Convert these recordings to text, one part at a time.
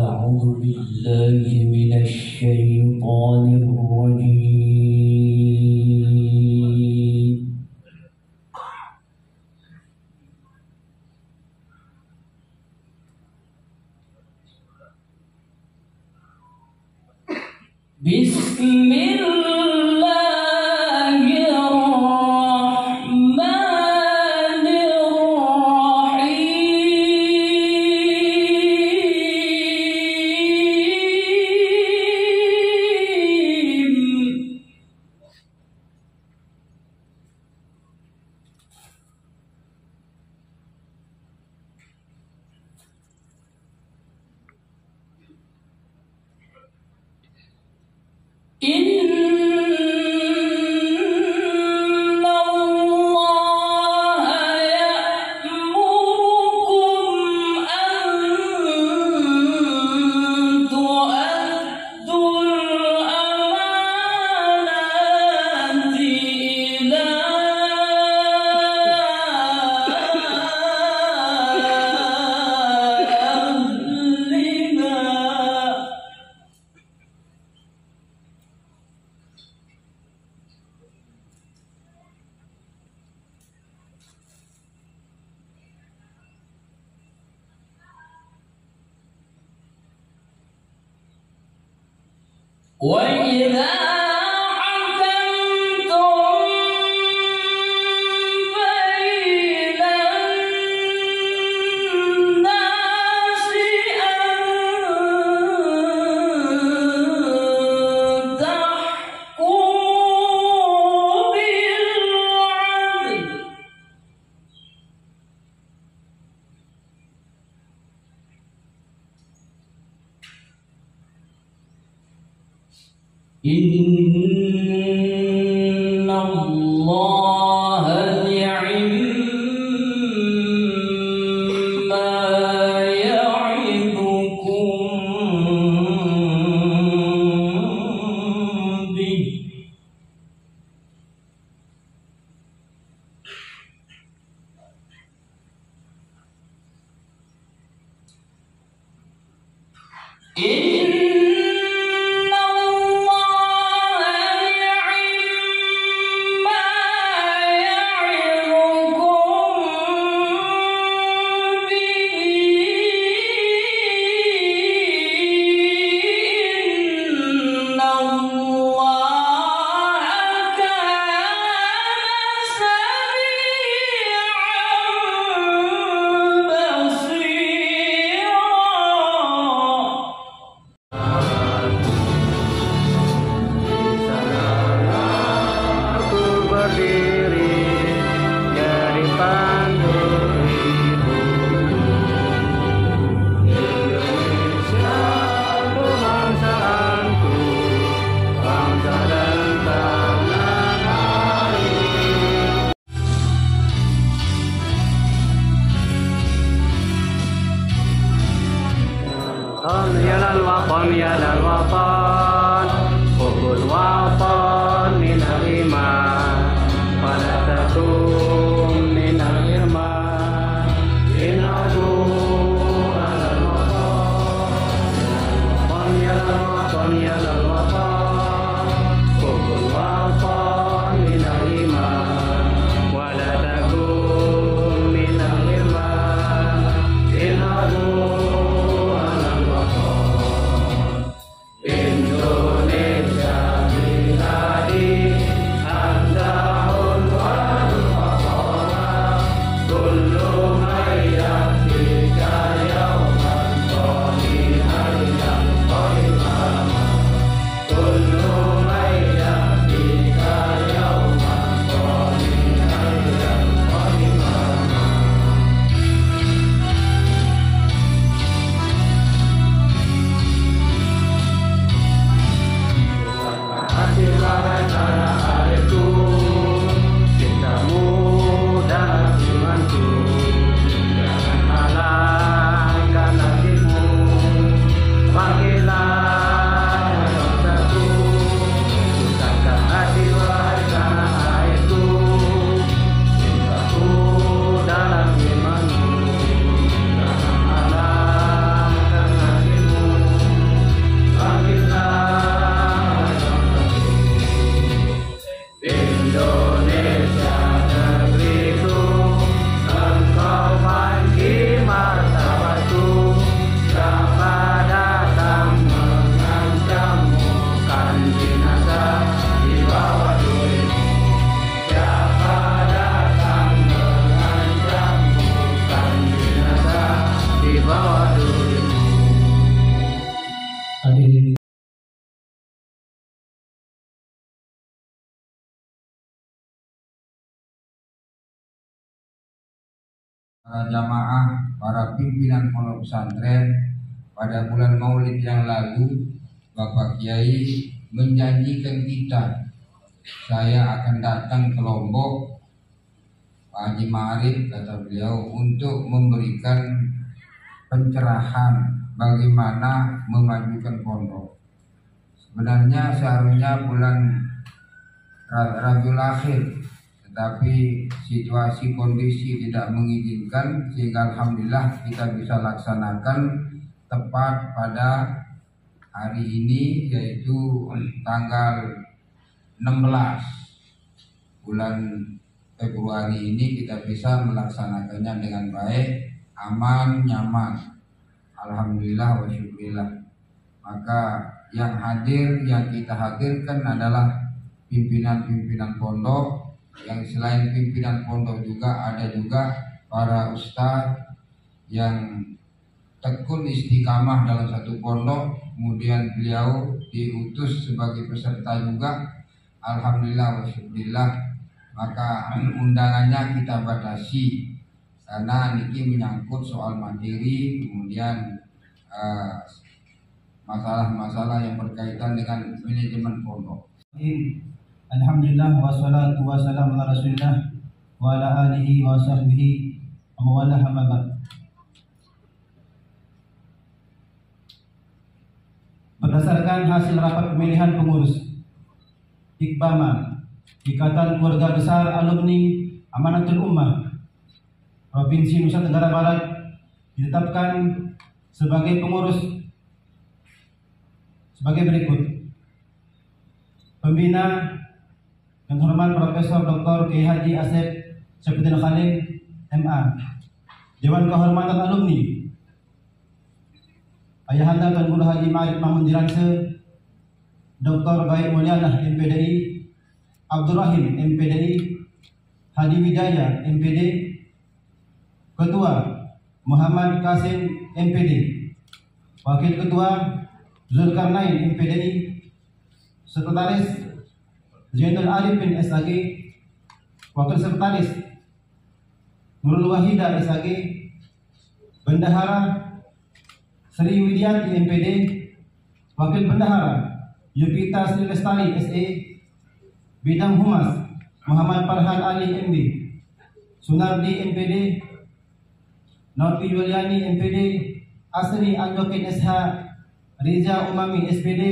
أعوذ بالله من الشيطان الرجيم. بسم الله الرحمن الرحيم. إن الله يأمركم أن تؤدوا الأمانات إلى أهلها. وإذا حكمتم بين الناس أن تحكموا بالعدل. إن الله نعم ما يعظكم به. يا الوطن يا الوطن حب الوطن من الإيمان ولا تكن من الإرمان. إن أدعو على الوطن يا الوطن يا الوطن حب الوطن من الإيمان ولا تكن من الإرمان. إن أدعو Indonesia Bina para jamaah, para pimpinan pondok pesantren pada bulan Maulid yang lalu, Bapak Kiai menjanjikan kita, saya akan datang ke Lombok, Pak Haji Ma'arif kata beliau, untuk memberikan pencerahan bagaimana memajukan pondok. Sebenarnya seharusnya bulan Rabiul Akhir, tetapi situasi kondisi tidak mengizinkan, sehingga alhamdulillah kita bisa laksanakan tepat pada hari ini, yaitu tanggal 16 bulan Februari ini kita bisa melaksanakannya dengan baik, aman, nyaman. Alhamdulillah wa syukurillah. Maka yang hadir, yang kita hadirkan adalah pimpinan-pimpinan pondok, yang selain pimpinan pondok juga ada juga para ustadz yang tekun istiqamah dalam satu pondok, kemudian beliau diutus sebagai peserta juga. Alhamdulillah wa syukurillah. Maka undangannya kita batasi karena niki menyangkut soal materi, kemudian masalah-masalah yang berkaitan dengan manajemen pondok. Alhamdulillah wassalatu wassalamu ala Rasulillah wa ala alihi wa sahbihi wa wala hamma ba'd. Berdasarkan hasil rapat pemilihan pengurus IKBAMA, Ikatan Keluarga Besar Alumni Amanatul Ummah Provinsi Nusa Tenggara Barat, ditetapkan sebagai pengurus sebagai berikut. Pembina yang hormat Profesor Dr. Kiai Haji Asep Syafruddin Khalil MA. Dewan Kehormatan Alumni Ayahanda Tuan Guru Haji Ma'arif Mahmud Diranse, Dr. Baik Mulyana MPDI, Abdul Rahim MPDI, Hadi Widaya MPD, Ketua Muhammad Kasim MPD, Wakil Ketua Zulkarnain MPDI, Sekretaris Zainul Arifin SAG, Wakil Sekretaris Nurul Wahida SAG, Bendahara Sri Widianti MPD, Wakil Bendahara Yupita Sri Lestari SE, Bidang Humas Muhammad Farhan Ali MB, Sunardi MPD, Norti Yuliani MPD, Asri Anjokin SH, Riza Umami SPD,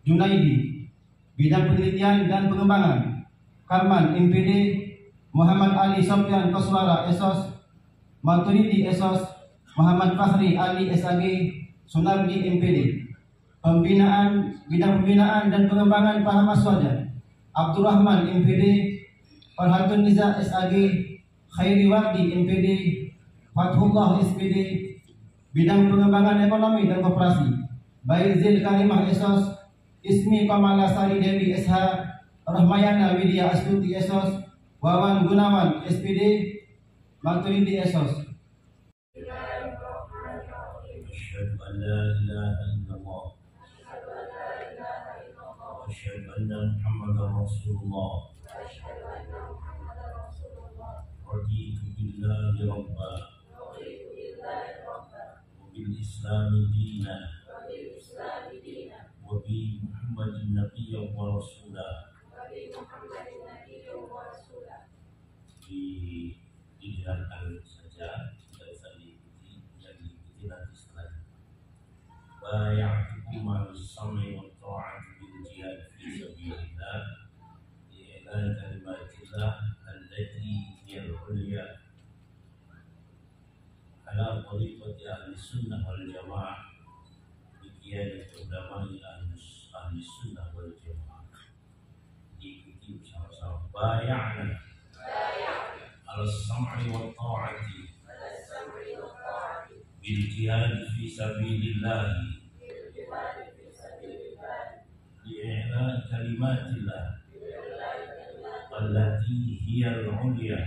Junaidi, Bidang Penelitian dan Pengembangan, Karman MPD, Muhammad Ali Sofyan Koswara Esos, Maturidi Esos, Muhammad Fahri Ali SAG, Sunardi MPD. Pembinaan, Bidang Pembinaan dan Pengembangan Paham Aswaja, Abdurrahman MPD, Farhatun Niza SAG, Khairi Wardi MPD, Fathullah SPD. Bidang Pengembangan Ekonomi dan Koperasi, Baizil Karimah Esos, Ismi Kamala Sari Dewi SH, Rahmayana Widya Astuti Esos, Wawan Gunawan SPD, Maturidi Esos. أشهد أن لا إله إلا الله وأشهد أن محمدا رسول الله رضيت بالله ربا وبالإسلام دينا وبمحمد نبيا ورسولا. Didengarkan saja, tidak usah diikuti, yang diikuti nanti setelahnya. Bay'atukum al-sam'i wa ta'ati bil jihad fi sabilillah li'ilai kalimatillah allati hiya al-ulya ala tariqati ahli sunnah wal jamaah bi qiyadati ulama'i ahli sunnah wal jamaah. Diikuti bersama-sama. Bay'ana al-sam'i wa ta'ati bil jihad fi sabilillah li'ilai kalimatillah allati hiya al-ulya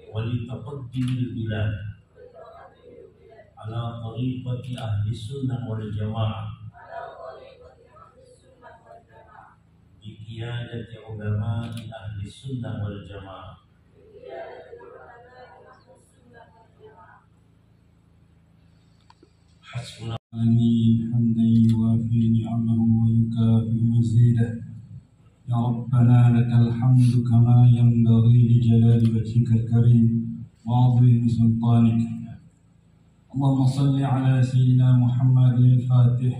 wa litaqaddimil bilad ala tariqati ahli sunnah wal jamaah bi qiyadati ulama'i ahli sunnah wal jamaah حسبنا آمين حمدا يوافي نعمه ويكافئ مزيده يا ربنا لك الحمد كما ينبغي لجلال وجهك الكريم وعظيم سلطانك اللهم صل على سيدنا محمد الفاتح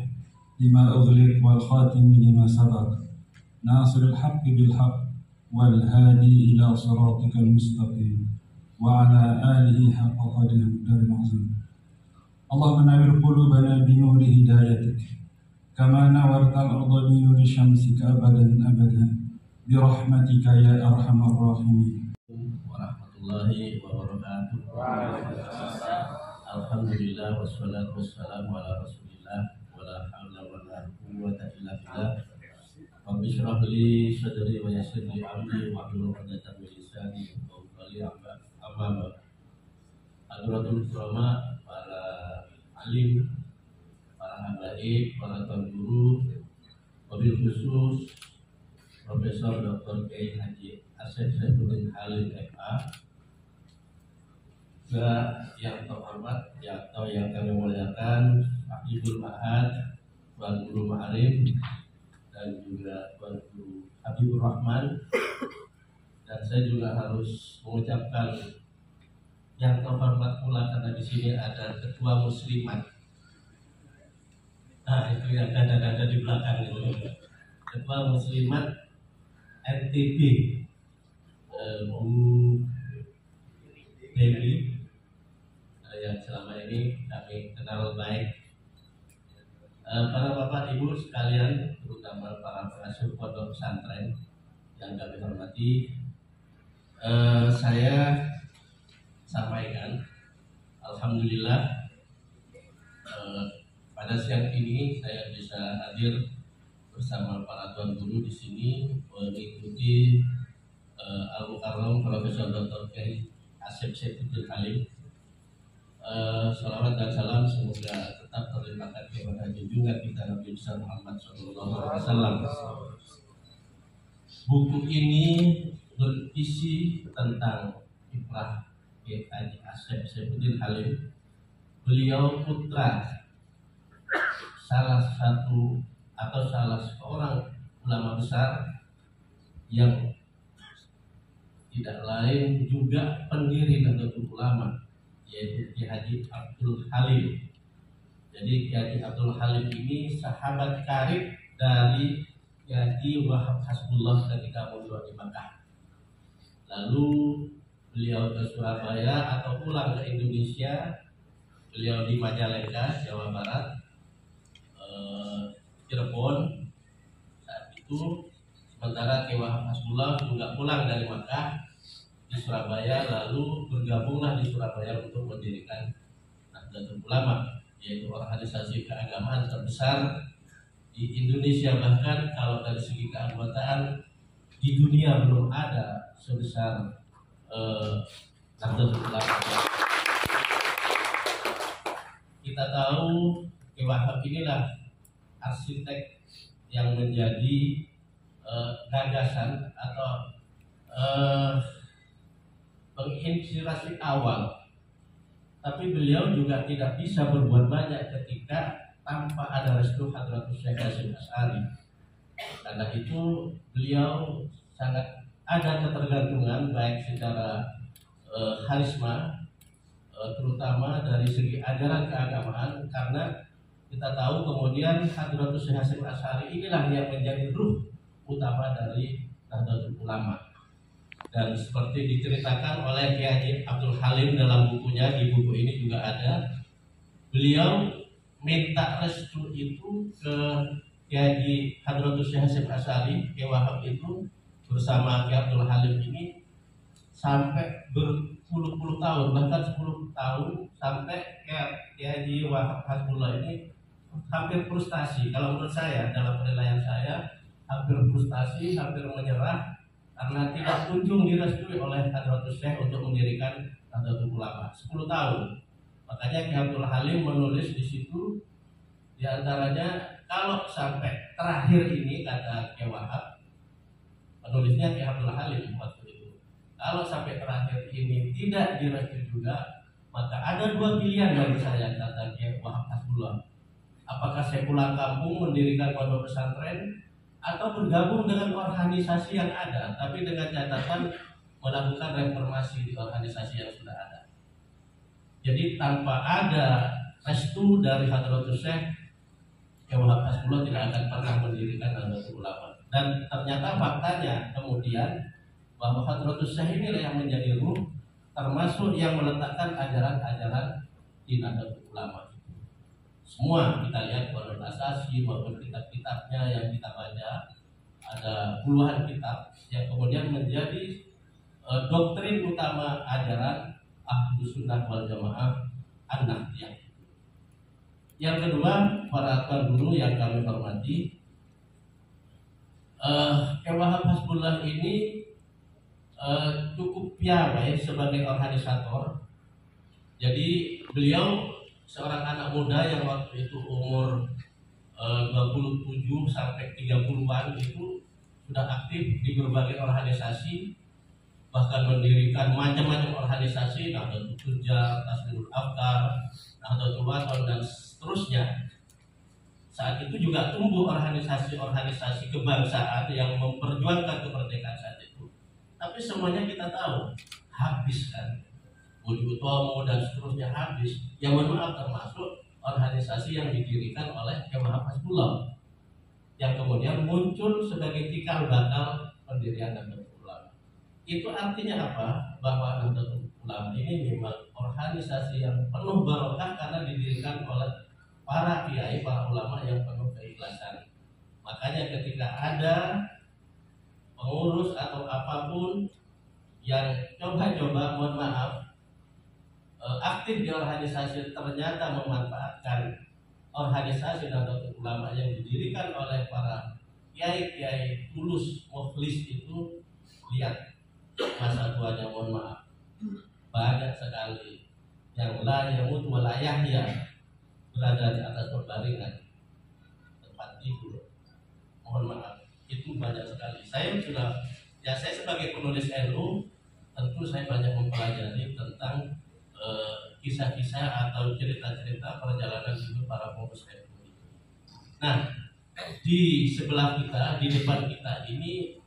لما أغلق والخاتم لما سبق ناصر الحق بالحق والهادي إلى صراطك المستقيم وعلى آله حق قدره الدار العظيم اللهم نور قلوبنا بنور هدايتك كما نورت الأرض بنور شمسك أبدا أبدا برحمتك يا أرحم الراحمين. warahmatullahi wabarakatuh. Alhamdulillah wassalatu wassalamu ala rasulillah wala hawla wala quwwata illa billah. Rabbi shrah li sadri wa yassir li amri wahlul 'uqdatam min lisani yafqahu qawli amma ba'd. Hadratul ulama, para alim, para habaib, para tuan guru, wabil khusus Profesor Dr. Kiai Haji Asep Saifuddin Khalil MA, juga yang terhormat atau yang kami muliakan Habibul Ma'had, Tuan Guru Ma'arif, dan juga Tuan Guru Habibur Rahman. Dan saya juga harus mengucapkan yang terhormat pula karena di sini ada Ketua Muslimat. Nah, itu yang ada di belakang itu. Ketua Muslimat NTB, Bu Dewi, yang selama ini kami kenal baik. Para bapak ibu sekalian, terutama para pengasuh pondok pesantren yang kami hormati, saya sampaikan, alhamdulillah pada siang ini saya bisa hadir bersama para tuan guru di sini mengikuti Al-Mukarram Profesor Dr. Kiai Asep Saifuddin Khalil. Salawat dan salam semoga tetap terlimpahkan kepada junjungan kita Nabi besar Muhammad SAW. Buku ini berisi tentang kiprah Kiai Haji Asep Saifuddin Khalil. Beliau putra salah seorang ulama besar yang tidak lain juga pendiri Nahdlatul Ulama, yaitu Kiai Haji Abdul Halim. Jadi Kiai Haji Abdul Halim ini sahabat karib dari Kiai Haji Wahab Hasbullah ketika beliau di Makkah. Lalu beliau ke Surabaya atau pulang ke Indonesia. Beliau di Majalengka, Jawa Barat, Cirebon. Saat itu sementara Kiai Wahab Hasbullah juga pulang dari Makkah di Surabaya, lalu bergabunglah di Surabaya untuk mendirikan Nahdlatul Ulama, yaitu organisasi keagamaan terbesar di Indonesia. Bahkan kalau dari segi keanggotaan di dunia belum ada sebesar Nahdlatul Ulama. Kita tahu Kiai Wahab inilah arsitek yang menjadi gagasan atau penginspirasi awal. Tapi beliau juga tidak bisa berbuat banyak ketika tanpa ada restu Hadratus Syekh Hasyim Asy'ari. Karena itu beliau sangat ada ketergantungan baik secara karisma, terutama dari segi ajaran keagamaan, karena kita tahu kemudian Hadratus Syekh Hasyim Asy'ari inilah yang menjadi ruh utama dari Nahdlatul Ulama. Dan seperti diceritakan oleh Kiai Haji Abdul Halim dalam bukunya, di buku ini juga ada, beliau minta restu itu ke Kiai Haji Hadratus Syekh Hasyim Asy'ari, Kiai Wahab itu bersama Kiai Abdul Halim ini sampai berpuluh-puluh tahun, bahkan 10 tahun, sampai Kiai Haji Wahab Hasbullah ini hampir frustasi. Kalau menurut saya, dalam penilaian saya, hampir frustasi, hampir menyerah karena tidak kunjung direstui oleh Hadratus Syekh untuk mendirikan Nahdlatul Ulama 10 tahun. Makanya Kiai Abdul Halim menulis di situ, di antaranya kalau sampai terakhir ini, kata Kiai Wahab, penulisnya Kiai Abdul Halim waktu itu, kalau sampai terakhir ini tidak direstui juga, maka ada 2 pilihan bagi saya, kata Kiai Wahab Hasbullah Hasbullah. Apakah saya pulang kampung mendirikan pondok pesantren atau bergabung dengan organisasi yang ada, tapi dengan catatan melakukan reformasi di organisasi yang sudah ada. Jadi tanpa ada restu dari Hadratus Syekh Kiai Wahab Hasbullah tidak akan pernah mendirikan Nahdlatul Ulama. Dan ternyata faktanya kemudian bahwa Hadratus Syekh inilah yang menjadi ruh, termasuk yang meletakkan ajaran-ajaran di Nahdlatul Ulama. Semua kita lihat Pondok Asasi maupun kitab-kitabnya yang kita baca, ada puluhan kitab yang kemudian menjadi doktrin utama ajaran Ahlus Sunnah wal Jamaah An-Nahdliyah. Yang kedua, para tuan guru yang kami hormati, Kiai Wahab Hasbullah ini cukup piawai sebagai organisator. Jadi beliau seorang anak muda yang waktu itu umur 27 sampai 30-an itu sudah aktif di berbagai organisasi, bahkan mendirikan macam-macam organisasi, Nahdlatul Tujjar, Taslimul Afkar, Nahdlatul Wathon dan seterusnya. Saat itu juga tumbuh organisasi-organisasi kebangsaan yang memperjuangkan kemerdekaan saat itu. Tapi semuanya kita tahu habis kan. Budi Utomo dan seterusnya habis. Yang mohon maaf termasuk organisasi yang didirikan oleh Kiai Wahab Hasbullah yang kemudian muncul sebagai cikal bakal pendirian Nahdlatul Ulama. Itu artinya apa? Bahwa Nahdlatul Ulama ini memang organisasi yang penuh barokah karena didirikan oleh para kiai, para ulama yang penuh keikhlasan. Makanya ketika ada pengurus atau apapun yang coba-coba, mohon maaf, aktif di organisasi ternyata memanfaatkan organisasi Nahdlatul Ulama yang didirikan oleh para kiai-kiai tulus mukhlis itu, lihat masa tuanya, mohon maaf, banyak sekali yang la yamut wa la yahya, berada di atas berbaringan tempat tidur. Mohon maaf, itu banyak sekali. Saya sebagai penulis NU, tentu saya banyak mempelajari tentang kisah-kisah atau cerita-cerita perjalanan hidup para pengurus NU. Nah, di sebelah kita, di depan kita ini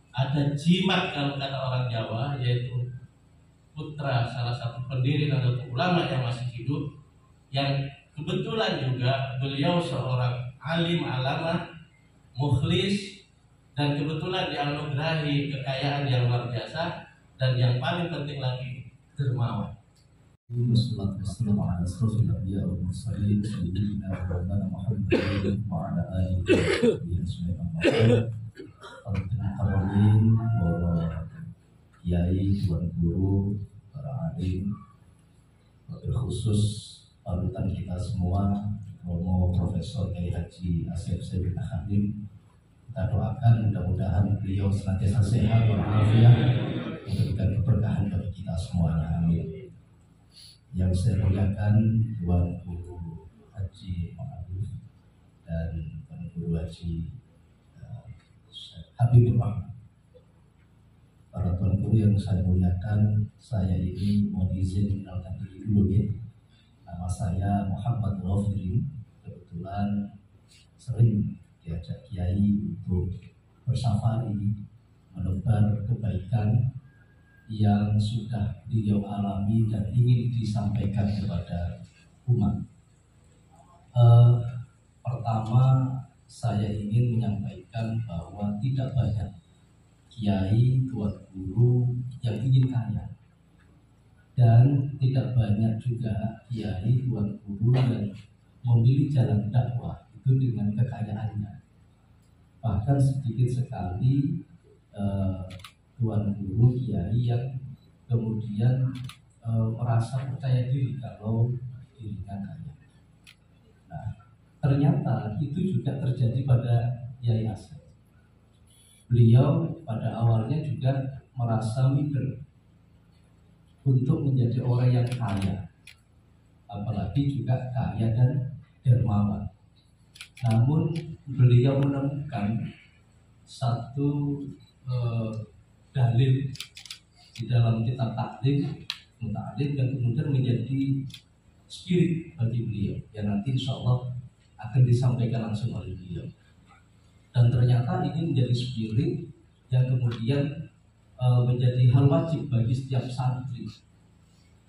ada jimat kalau kata orang Jawa, yaitu putra salah satu pendiri Nahdlatul Ulama yang masih hidup, yang kebetulan juga beliau seorang alim alamah, mukhlis, dan kebetulan dianugerahi kekayaan yang luar biasa, dan yang paling penting lagi dermawan. Wassalatu wassalamu ala asyrofil anbiya wal mursalin sayyidina wa maulana Muhammadin wa ala alihi wa sahbihi ajma'in. Para kiai, tuan guru, para alim, terkhusus panutan kita semua, Romo Profesor Kiai Haji Asep Sayyidina Khadim. Kita doakan mudah-mudahan beliau senantiasa sehat walafiat, memberikan keberkahan bagi kita semuanya. Amin. Yang saya muliakan Tuan Guru Haji Ma'arif dan Tuan Guru Haji Habibur Rahman. Para Tuan Guru yang saya muliakan, saya ini mohon izin mengenalkan diri dulu ya. Nama saya Muhammad Ghafiri. Kebetulan sering diajak kiai untuk bersafari menebar kebaikan yang sudah beliau alami dan ingin disampaikan kepada umat. Pertama, saya ingin menyampaikan bahwa tidak banyak kiai, tuan guru yang ingin kaya, dan tidak banyak juga kiai, tuan guru yang memilih jalan dakwah itu dengan kekayaannya. Bahkan sedikit sekali tuan guru kiai yang kemudian merasa percaya diri kalau dirinya kaya. Nah, ternyata itu juga terjadi pada Kiai Asep. Beliau pada awalnya juga merasa minder untuk menjadi orang yang kaya, apalagi juga kaya dan dermawan. Namun beliau menemukan satu dalil di dalam kitab taklim dan kemudian menjadi spirit bagi beliau yang nanti insya Allah akan disampaikan langsung oleh beliau. Dan ternyata ini menjadi spirit yang kemudian menjadi hal wajib bagi setiap santri.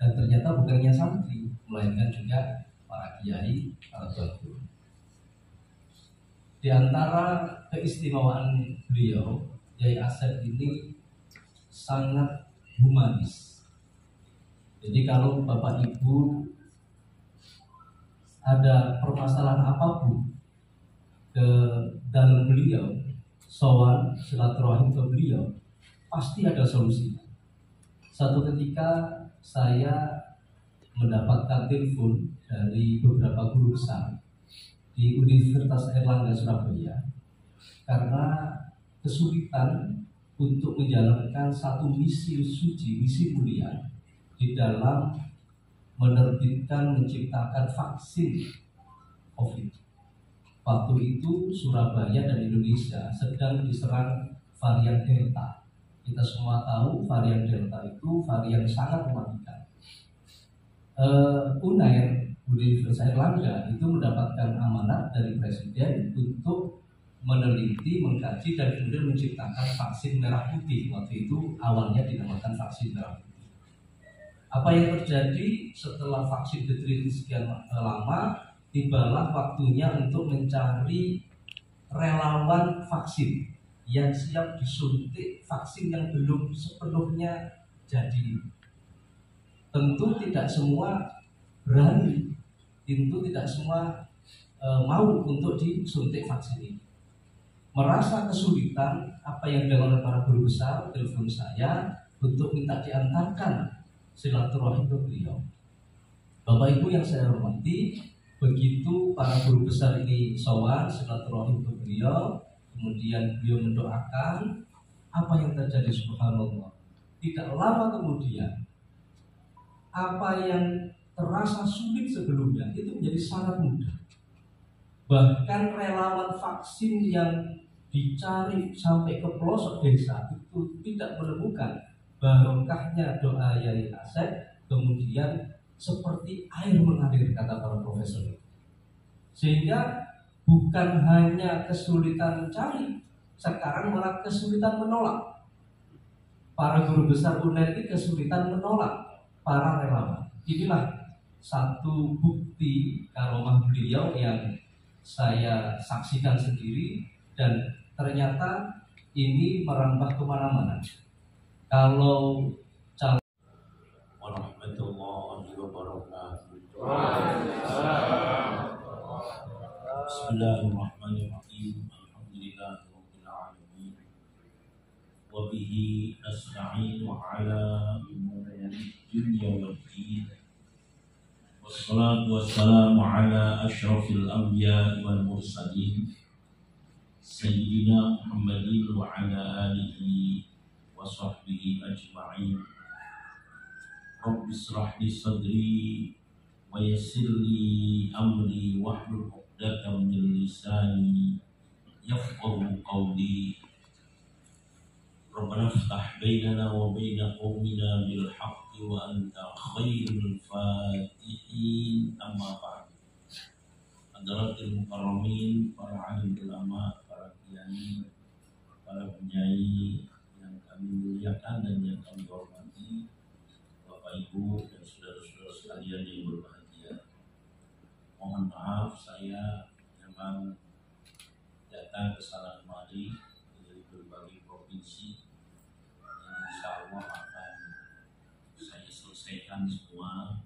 Dan ternyata bukan hanya santri, melainkan juga para kiai, para guru. Di antara keistimewaan beliau, Kiai Asep ini sangat humanis. Jadi kalau Bapak Ibu ada permasalahan apapun ke dalam beliau, sowan silaturahim ke beliau, pasti ada solusinya. Satu ketika saya mendapatkan telepon dari beberapa guru besar di Universitas Airlangga Surabaya karena kesulitan untuk menjalankan satu misi suci, misi mulia di dalam menerbitkan, menciptakan vaksin COVID. Waktu itu Surabaya dan Indonesia sedang diserang varian Delta. Kita semua tahu varian Delta itu varian sangat mematikan. UNAIR, Universitas Airlangga, itu mendapatkan amanat dari Presiden untuk meneliti, mengkaji, dan kemudian menciptakan vaksin merah putih. Waktu itu awalnya dinamakan vaksin merah putih. Apa yang terjadi setelah vaksin diteliti sekian lama, tibalah waktunya untuk mencari relawan vaksin yang siap disuntik vaksin yang belum sepenuhnya jadi. Tentu tidak semua berani, tentu tidak semua mau untuk disuntik vaksin ini. Merasa kesulitan, apa yang dilakukan oleh para guru besar, telepon saya untuk minta diantarkan silaturahim ke beliau. Bapak Ibu yang saya hormati, begitu para guru besar ini sowan silaturahim ke beliau, kemudian beliau mendoakan, apa yang terjadi subhanallah. Tidak lama kemudian, apa yang terasa sulit sebelumnya itu menjadi sangat mudah. Bahkan relawan vaksin yang dicari sampai ke pelosok desa itu tidak menemukan barokahnya doa Yai Asep, kemudian seperti air mengalir, kata para profesor. Sehingga bukan hanya kesulitan mencari, sekarang malah kesulitan menolak. Para guru besar UNER ini kesulitan menolak para relawan. Inilah satu bukti karomah beliau yang saya saksikan sendiri, dan ternyata ini merambah kemana-mana. Kalau calon warahmatullahi wabarakatuh. Bismillahirrahmanirrahim. Alhamdulillahirabbil alamin. Wa bihi nasta'inu ala umuri dunya waddin. Wassalatu wassalamu ala asyrafil anbiya wal mursalin Sayyidina Muhammadin wa ala alihi wa sahbihi ajma'in. Rabbi israh li sadri wa yassir li amri wahlul 'uqdatam min lisani yafqahu qawli. Rabbana iftah bainana wa baina qaumina bil haqqi wa anta khairul fatihin. Amma ba'd. Hadratil mukarramin, para alim ulama, para kiai, para penyayi yang kami muliakan dan yang kami hormati, Bapak Ibu dan saudara-saudara sekalian yang berbahagia. Mohon maaf saya memang datang ke sana kemari dari berbagai provinsi, dan insya Allah akan saya selesaikan semua.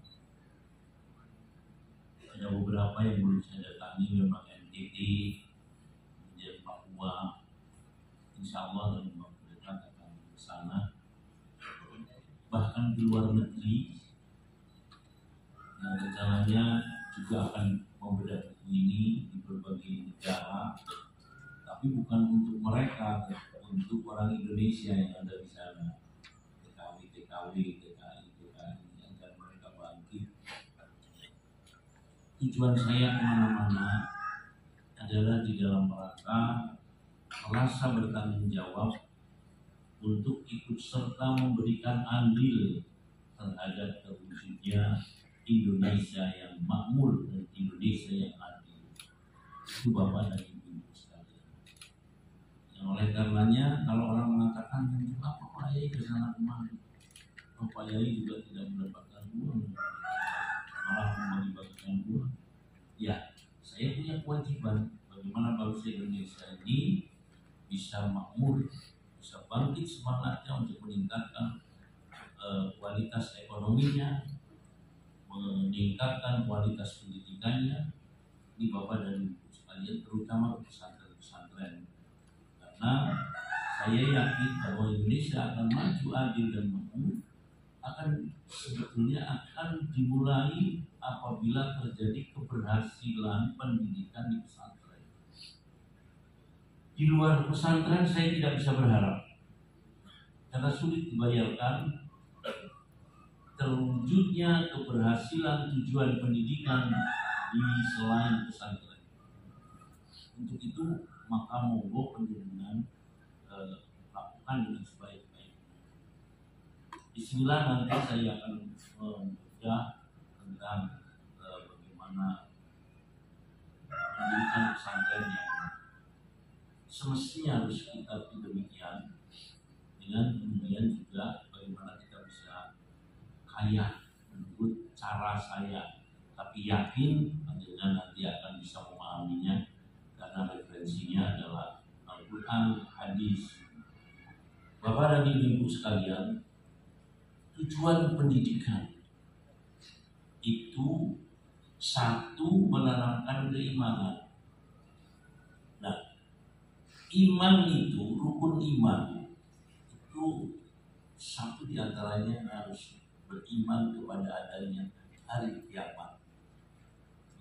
Ada beberapa yang belum saya datangi, memang NTT, kemudian Papua. Insya Allah dalam waktu dekat akan ke sana. Bahkan di luar negeri, yang rencananya juga akan membedah buku ini di berbagai negara, tapi bukan untuk mereka, untuk orang Indonesia yang ada di sana, TKW, TKI, agar mereka bangkit. Tujuan saya kemana-mana adalah di dalam rangka merasa bertanggung jawab untuk ikut serta memberikan andil terhadap terwujudnya Indonesia yang makmur dan Indonesia yang adil. Itu Bapak dan Ibu sekalian. Yang oleh karenanya kalau orang mengatakan apa Pak Yai ke sana kemari, Pak Yai juga tidak mendapatkan uang, malah membagi-bagikan uang. Ya, saya punya kewajiban bagaimana bangsa Indonesia ini bisa makmur, bisa bangkit semangatnya untuk meningkatkan kualitas ekonominya, meningkatkan kualitas pendidikannya. Ini Bapak dan Ibu sekalian, terutama pesantren-pesantren. Karena saya yakin bahwa Indonesia akan maju adil dan makmur sebetulnya akan dimulai apabila terjadi keberhasilan pendidikan di pesantren. Di luar pesantren saya tidak bisa berharap karena sulit dibayangkan terwujudnya keberhasilan tujuan pendidikan di selain pesantren. Untuk itu maka monggo penjenengan lakukan dengan sebaik-baiknya. Bismillah, nanti saya akan membaca tentang bagaimana pendidikan pesantren yang semestinya harus kita demikian, dengan kemudian juga bagaimana kita bisa kaya menurut cara saya, tapi yakin panjenengan nanti akan bisa memahaminya karena referensinya adalah Al-Quran, hadis. Bapak dan Ibu sekalian, tujuan pendidikan itu satu, menanamkan keimanan. Nah, iman itu, rukun iman itu satu diantaranya harus beriman kepada adanya hari kiamat.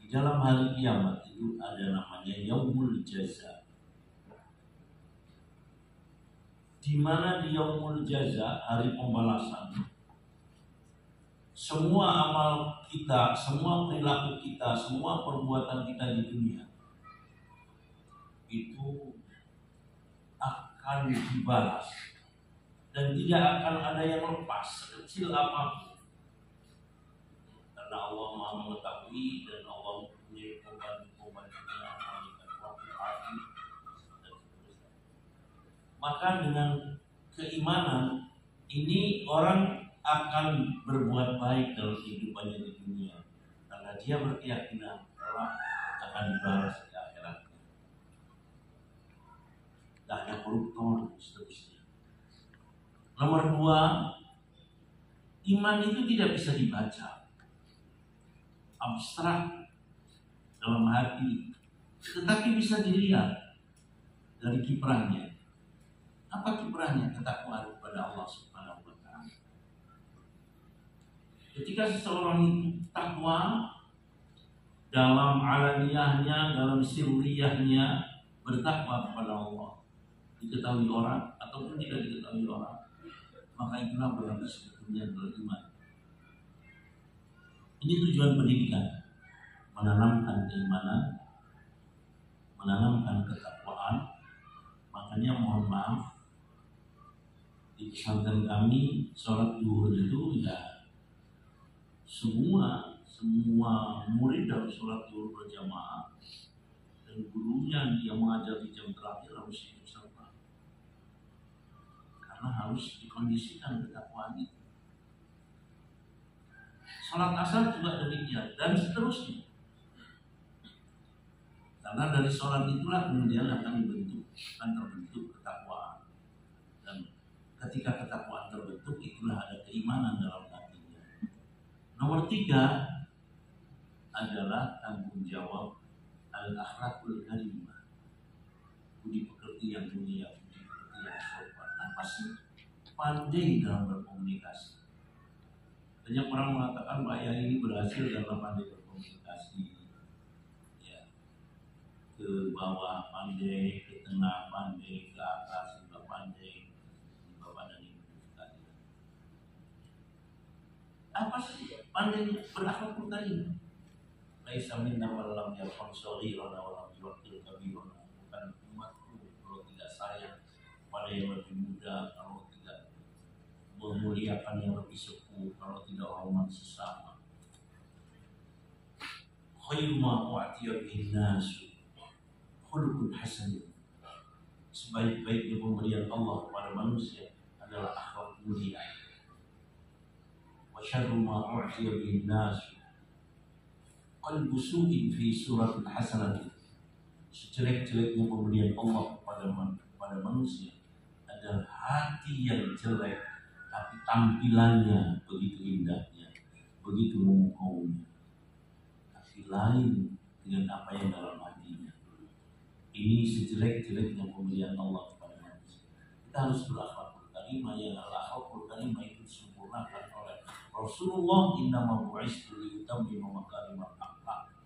Di dalam hari kiamat itu ada namanya Yaumul Jaza. Di mana di Yaumul Jaza, hari pembalasan, semua amal kita, semua perilaku kita, semua perbuatan kita di dunia itu akan dibalas dan tidak akan ada yang lepas sekecil apapun. Karena Allah Maha mengetahui dan Allah mempunyai pembantu-pembantunya, maka dengan keimanan ini orang akan berbuat baik dalam kehidupannya di dunia karena dia berkeyakinan bahwa akan dibalas di akhiratnya. Tidak ada koruptor dan seterusnya. Nomor 2, iman itu tidak bisa dibaca, abstrak dalam hati, tetapi bisa dilihat dari kiprahnya. Apa kiprahnya? Ketakwaan kepada Allah Subhanahu wa Ta'ala. Ketika seseorang itu takwa dalam alaniyahnya, dalam sirriyahnya, bertakwa kepada Allah, diketahui orang ataupun tidak diketahui orang, maka itulah berarti sebetulnya adalah iman. Ini tujuan pendidikan, menanamkan keimanan, menanamkan ketakwaan. Makanya mohon maaf, di pesantren kami sholat zuhur itu ya semua murid harus sholat zuhur berjamaah dan gurunya yang mengajar di jam terakhir harus ikut serta karena harus dikondisikan ketakwaan itu. Sholat asar juga demikian dan seterusnya. Karena dari sholat itulah kemudian akan terbentuk ketakwaan. Dan ketika ketakwaan terbentuk, itulah ada keimanan dalam hatinya. Nomor 3 adalah tanggung jawab al-akhlaqul karimah. Budi pekerti yang mulia, budi pekerti yang sopan. Apa sih? Pandai dalam berkomunikasi. Banyak orang mengatakan Pak Yai ini berhasil dalam pandai berkomunikasi. Ke bawah pandai, ke tengah pandai, ke atas juga pandai. Bapak dan Ibu sekalian, apa sih pandainya? Berakhlakul karimah. Laisa minna man lam yarham shaghirana wa lam yuqir kabirana. Bukan umatku kalau tidak sayang pada yang lebih muda, kalau tidak memuliakan yang lebih sepuh, kalau tidak hormat sesama. khairu ma u'tiya bihin nasu khuluqun hasan. Sebaik-baiknya pemberian Allah kepada manusia adalah akhlak mulia. Wa syarru ma u'tiya bihin nasu qalbu su'in fi suratul hasanah. Sejelek-jeleknya pemberian Allah kepada manusia adalah hati yang jelek, tapi tampilannya begitu indahnya, begitu memukaunya, tapi lain dengan apa yang dalam hatinya. Ini sejelek-jeleknya pemberian Allah kepada manusia. Kita harus berakhlakul karimah, yang akhlakul karimah itu disempurnakan oleh Rasulullah. Innama bu'istu liutammima makarimal akhlak.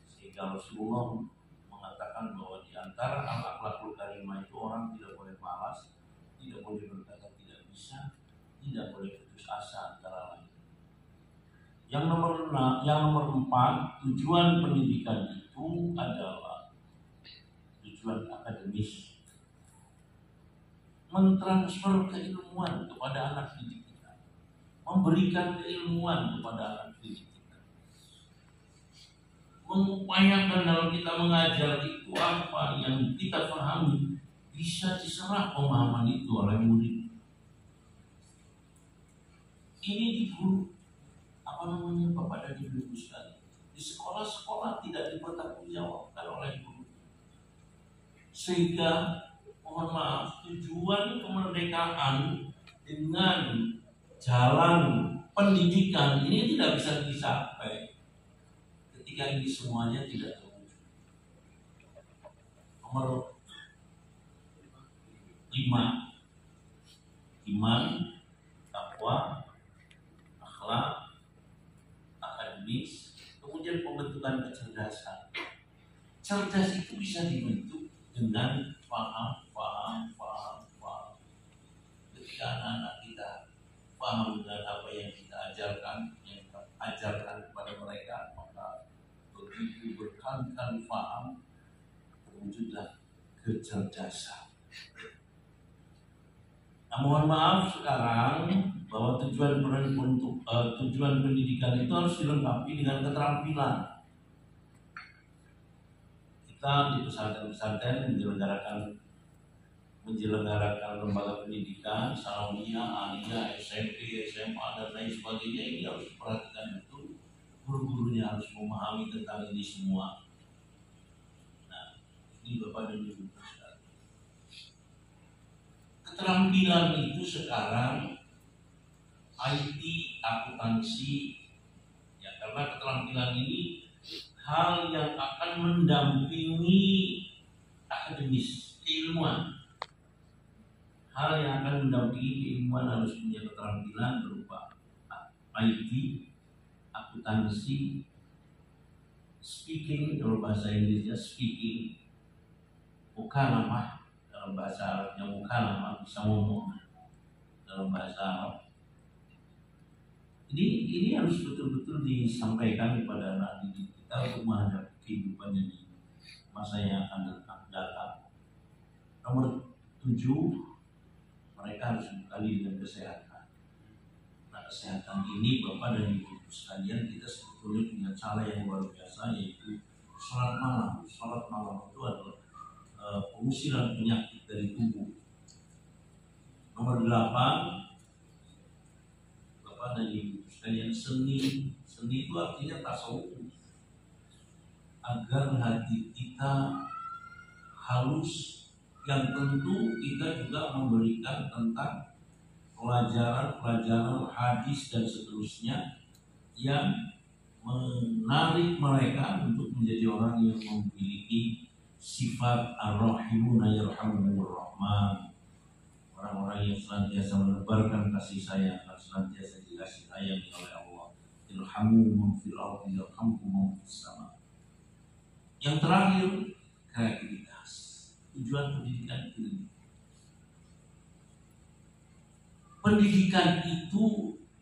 Sehingga Rasulullah mengatakan bahwa di antara akhlakul karimah itu orang tidak boleh malas, tidak boleh berkata tidak bisa, tidak boleh putus asa, antara lain. Yang nomor 4, tujuan pendidikan itu adalah tujuan akademis, mentransfer keilmuan kepada anak didik kita, memberikan keilmuan kepada anak didik kita, mengupayakan dalam kita mengajar itu apa yang kita pahami bisa diserap pemahaman itu oleh murid. Ini di guru, Bapak dan Ibu sekalian, di sekolah-sekolah tidak dipertanggungjawabkan oleh guru, sehingga mohon maaf, tujuan kemerdekaan dengan jalan pendidikan ini tidak bisa dicapai ketika ini semuanya tidak terwujud. Nomor 5, iman, takwa, akhlak, akademis, kemudian pembentukan kecerdasan. Cerdas itu bisa dibentuk dengan paham. Ketika anak-anak kita paham dengan apa yang kita ajarkan, yang kita ajarkan kepada mereka, maka begitu berkali-kali paham, terwujudlah kecerdasan. Nah, mohon maaf sekarang bahwa tujuan pendidikan itu harus dilengkapi dengan keterampilan. Kita di pesantren-pesantren menyelenggarakan lembaga pendidikan, sanawiyah, aliyah, SMP, SMA dan lain sebagainya. Ini harus diperhatikan betul. Guru-gurunya harus memahami tentang ini semua. Nah, ini Bapak dan Ibu sekalian. Keterampilan itu sekarang IT, akuntansi, ya, karena keterampilan ini hal yang akan mendampingi akademis, keilmuan. Hal yang akan mendampingi keilmuan harus punya keterampilan berupa IT, akuntansi, speaking, kalau bahasa Inggrisnya speaking, mukalamah, dalam bahasa Arabnya mukalamah, bisa ngomong dalam bahasa Arab. Ini harus betul-betul disampaikan kepada anak didik kita untuk menghadapi kehidupan di masa yang akan datang. Nomor 7, mereka harus dibekali dengan kesehatan. Nah, kesehatan ini Bapak dan Ibu sekalian, kita sebetulnya punya cara yang luar biasa, yaitu sholat malam. Sholat malam itu adalah pengusiran penyakit dari tubuh. Nomor 8, Bapak dan Ibu sekalian, seni itu artinya tasawuf, agar hati kita halus, yang tentu kita juga memberikan tentang pelajaran hadis dan seterusnya yang menarik mereka untuk menjadi orang yang memiliki sifat ar-rahimuna yarhamuhumur rahman, orang-orang yang senantiasa menebarkan kasih sayang dan senantiasa dikasih sayang oleh Allah. Irhamu man fil ardi yarhamkum man fis sama. Yang terakhir, kreativitas. Tujuan pendidikan itu. Pendidikan itu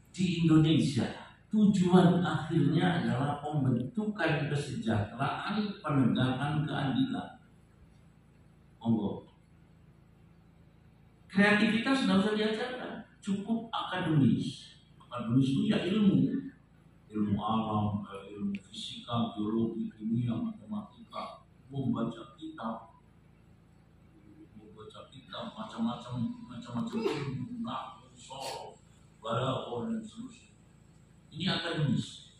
di Indonesia, tujuan akhirnya adalah pembentukan kesejahteraan, penegakan keadilan. Monggo. Kreativitas tidak usah diajarkan, cukup akademis. Akademis itu ya ilmu. ilmu alam, ilmu fisika, biologi, kimia, matematika, membaca kitab, macam-macam ilmu, nahwu, sorof, balaghah dan seterusnya. Ini akademis,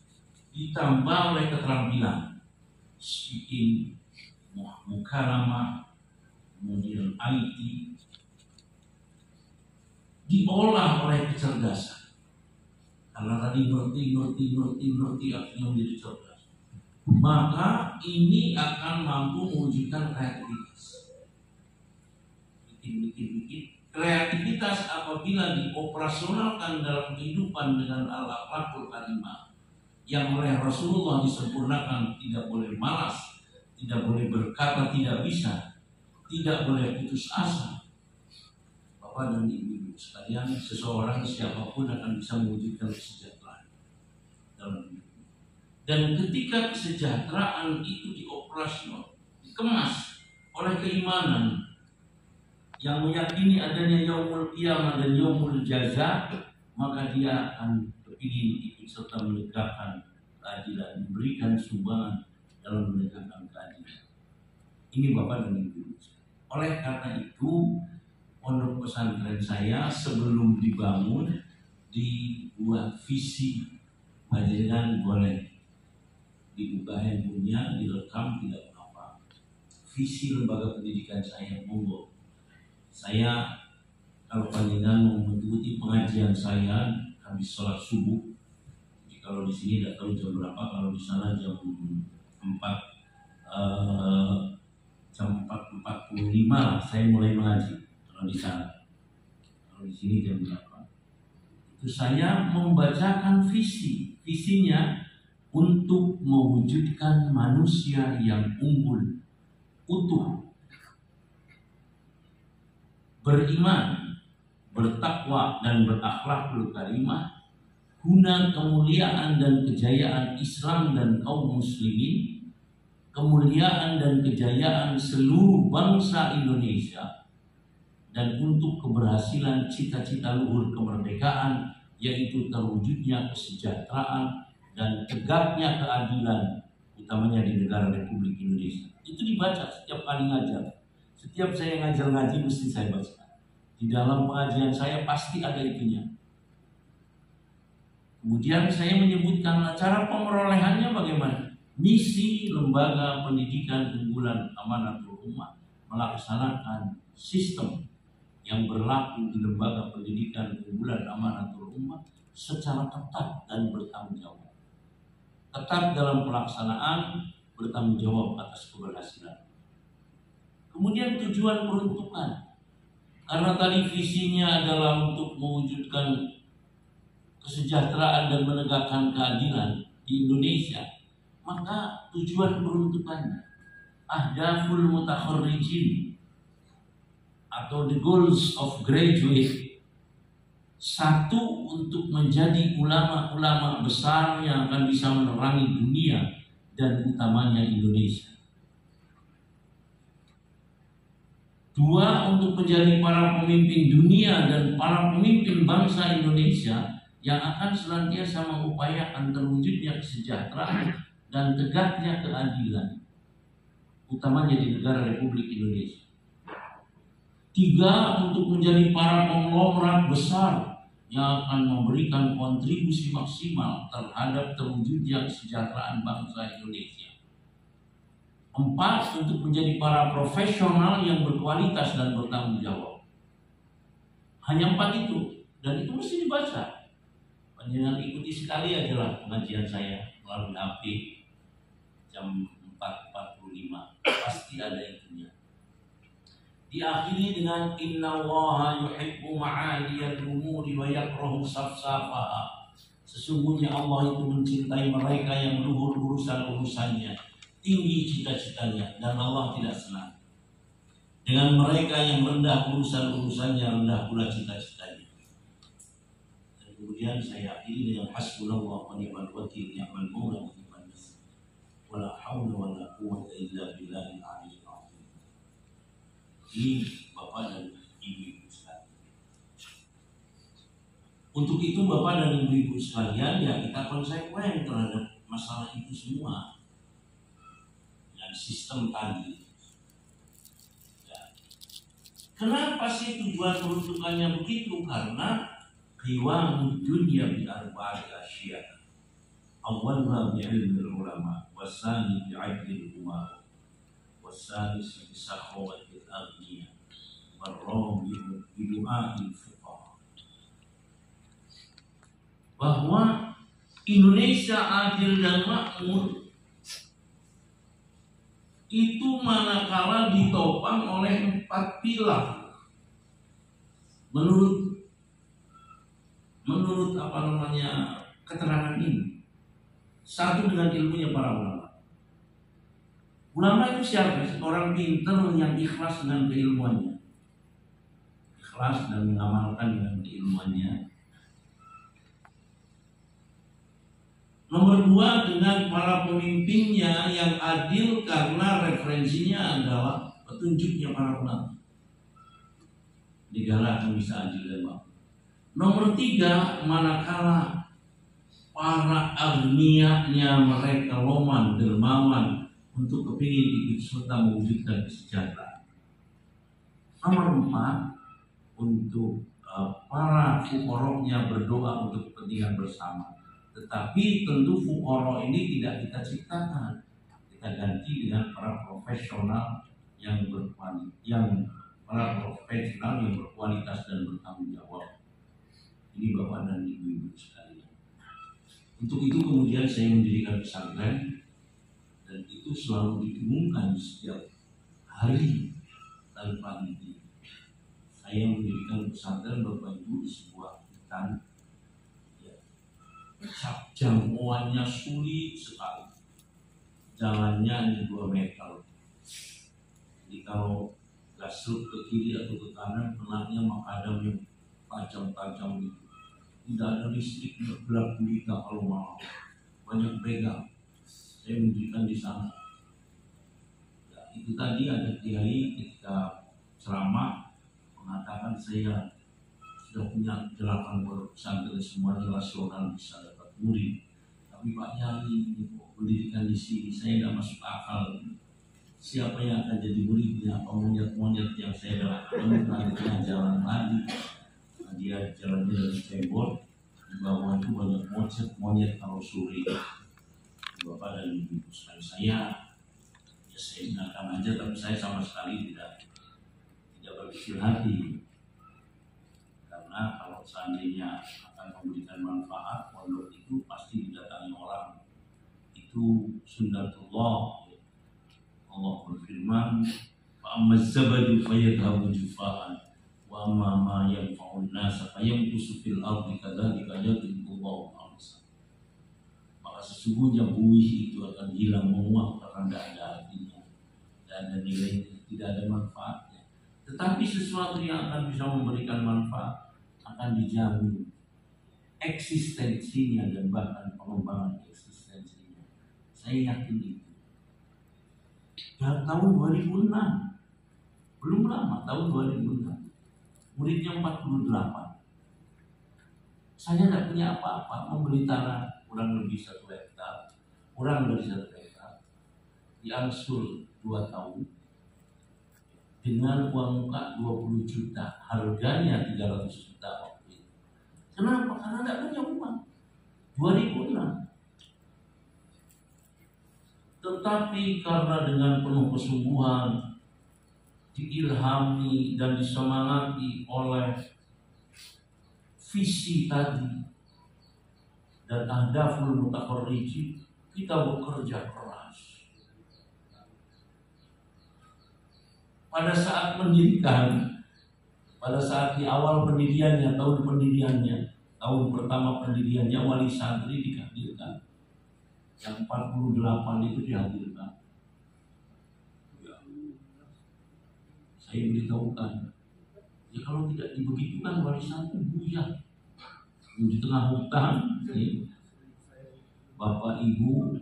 ditambah oleh keterampilan speaking, mukalamah, kemudian IT, diolah oleh kecerdasan. Karena tadi ngerti akhirnya menjadi cerdas. Maka ini akan mampu mewujudkan kreativitas. Bikin. Kreativitas apabila dioperasionalkan dalam kehidupan dengan al-akhlakul karimah yang oleh Rasulullah disempurnakan, tidak boleh malas, tidak boleh berkata tidak bisa, tidak boleh putus asa. Bapak dan Ibu sekalian, seseorang siapapun akan bisa mewujudkan kesejahteraan dalam hidupnya. Dan ketika kesejahteraan itu dioperasional, dikemas oleh keimanan yang meyakini adanya yaumul qiyamah dan yaumul jaza, maka dia akan kepingin ikut serta menegakkan keadilan, memberikan sumbangan dalam menegakkan keadilan. Ini Bapak dan Ibu. Oleh karena itu, pondok pesantren saya sebelum dibangun dibuat visi. Panjenengan boleh dibuka handphonenya, direkam, tidak apa-apa. Visi lembaga pendidikan saya, monggo. Saya kalau panjenengan mau mengikuti pengajian saya habis sholat subuh, jadi kalau di sini tidak tahu jam berapa, kalau di sana jam 4:45 saya mulai mengaji. Kalau di sana, kalau di sini jam berapa? Itu saya membacakan visinya untuk mewujudkan manusia yang unggul, utuh, beriman, bertakwa dan berakhlakul karimah, guna kemuliaan dan kejayaan Islam dan kaum muslimin, kemuliaan dan kejayaan seluruh bangsa Indonesia, dan untuk keberhasilan cita-cita luhur kemerdekaan, yaitu terwujudnya kesejahteraan dan tegaknya keadilan, utamanya di negara Republik Indonesia. Itu dibaca setiap kali ngajar. Setiap saya ngajar ngaji mesti saya baca. Di dalam pengajian saya pasti ada itunya. Kemudian saya menyebutkan cara pemerolehannya bagaimana. Misi Lembaga Pendidikan Unggulan Amanatul Ummah melaksanakan sistem yang berlaku di Lembaga Pendidikan Unggulan Amanatul Ummah secara ketat dan bertanggung jawab. Ketat dalam pelaksanaan, bertanggung jawab atas keberhasilan. Kemudian tujuan peruntukan, karena tadi visinya adalah untuk mewujudkan kesejahteraan dan menegakkan keadilan di Indonesia, maka tujuan peruntukannya ahdaful mutakharrijin atau the goals of graduate. Satu, untuk menjadi ulama-ulama besar yang akan bisa menerangi dunia dan utamanya Indonesia. Dua, untuk menjadi para pemimpin dunia dan para pemimpin bangsa Indonesia yang akan senantiasa mengupayakan terwujudnya kesejahteraan dan tegaknya keadilan, utamanya di negara Republik Indonesia. Tiga, untuk menjadi para konglomerat besar yang akan memberikan kontribusi maksimal terhadap terwujudnya kesejahteraan bangsa Indonesia. Empat, untuk menjadi para profesional yang berkualitas dan bertanggung jawab. Hanya 4 itu, dan itu mesti dibaca. Panjenengan ikuti sekali aja lah pengajian saya melalui HP jam 4.45, pasti ada itunya. Diakhiri dengan innallaha yuhibbu ma'aliyal umuri wa yakrahu safsafaha. Sesungguhnya Allah itu mencintai mereka yang luhur urusan-urusannya, tinggi cita-citanya, dan Allah tidak senang dengan mereka yang rendah urusan-urusannya, rendah pula cita-citanya. Dan kemudian saya akhiri dengan hasbunallahu wa ni'mal wakil, ni'mal maula wa ni'mal nasir, wala haula wala quwwata illa billahil aliyyil azim. Ini Bapak dan Ibu sekalian, Untuk itu Bapak dan Ibu-ibu sekalian, ya kita konsekuen terhadap masalah itu semua. Dan sistem tadi. Ya. Kenapa sih tujuan peruntukannya begitu? Karena qiwamud dunya bi arba'ati asya'. Awwalha bi ilmil ulama, wasani bi 'adlil umara, wasalis bi sakhawatil aghniya, warrabi'u bi du'a'il fuqara. Bahwa Indonesia adil dan makmur itu manakala ditopang oleh 4 pilar. Menurut keterangan ini, satu dengan ilmunya para ulama. Ulama itu siapa? Orang pintar yang ikhlas dengan keilmuannya, ikhlas dan mengamalkan dengan keilmuannya. Nomor 2, dengan para pemimpinnya yang adil karena referensinya adalah petunjuknya para ulama. Negara akan bisa adil dan makmur. Nomor 3, manakala para agnianya mereka loman, dermawan untuk kepingin ikut serta mewujudkan kesejahteraan. Nomor 4, untuk para fuqaranya berdoa untuk kepentingan bersama. Tetapi tentu fuqara ini tidak kita ciptakan, kita ganti dengan para profesional yang berkualitas dan bertanggung jawab. Ini Bapak dan Ibu-ibu sekalian. Untuk itu kemudian saya mendirikan pesantren, dan itu selalu diumumkan setiap hari tanpa henti. Saya mendirikan pesantren Bapak Ibu di sebuah hutan. Jangkauannya sulit sekali, jalannya hanya 2 meter. Jadi kalau gasruk ke kiri atau ke kanan, kenanya makadam yang tajam-tajam itu. Tidak ada listrik, gelap gulita kalau malam, banyak begal. Saya mendirikan di sana. Ya, itu tadi ada kiai ketika ceramah mengatakan saya sudah punya 8 pesantren semuanya rasional bisa dapat murid. Tapi Pak Yai pendidikan di sini saya tidak masuk akal. Siapa yang akan jadi muridnya? Apa monyet-monyet yang saya temukan di tengah jalan tadi? Nah, dia jalannya dari tembok, di bawah itu banyak monyet kalau sore. Bapak dan Ibu saya ingatkan aja, tapi saya sama sekali tidak berkecil hati. Karena kalau seandainya akan memberikan manfaat, pondok itu pasti didatangi orang. Itu sunnatullah. Allah berfirman, "Fa'amaz zabadu fayadhabu jufa'an, wa amma ma yanfa'un nasa fayamkusu fil ardi kadzalika yadribullahu al-amsal." Maka sesungguhnya buih itu akan hilang menguap karena tidak ada artinya, tidak ada nilainya, tidak ada manfaatnya. Tetapi sesuatu yang akan bisa memberikan manfaat akan dijamin eksistensinya dan bahkan pengembangan eksistensinya. Saya yakin itu. Dan tahun 2006, belum lama, tahun 2006, muridnya 48. Saya tidak punya apa-apa, membeli tanah kurang lebih 1 hektar, kurang dari 1 hektar, diangsur 2 tahun, dengan uang muka 20 juta, harganya 300 juta waktu itu. Kenapa? Karena tidak punya uang. 2006. Tetapi karena dengan penuh kesungguhan, diilhami dan disemangati oleh visi tadi dan ahdaful mutafarriji, kita bekerja keras. Pada saat mendirikan, pada saat di awal pendiriannya, tahun pertama pendiriannya, wali santri dihadirkan. Yang 48 itu dihadirkan. Ya. Saya beritahukan, ya kalau tidak dibegitukan wali santri buyar di tengah hutan. Bapak Ibu,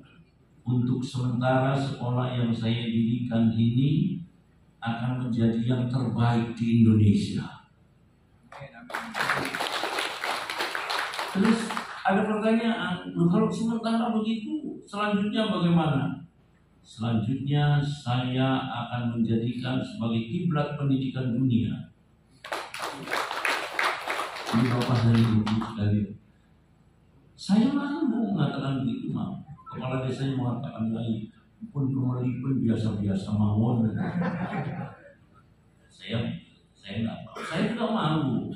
untuk sementara sekolah yang saya dirikan ini akan menjadi yang terbaik di Indonesia. Terus ada pertanyaan, kalau sementara begitu, selanjutnya bagaimana? Selanjutnya saya akan menjadikan sebagai kiblat pendidikan dunia. Ini bapak dari ibu sekali. Saya malu mengatakan begitu, Mak. Kepala desanya mengatakan lagi, pun kembali pun biasa-biasa mawon. Saya nggak mau. Saya tidak malu.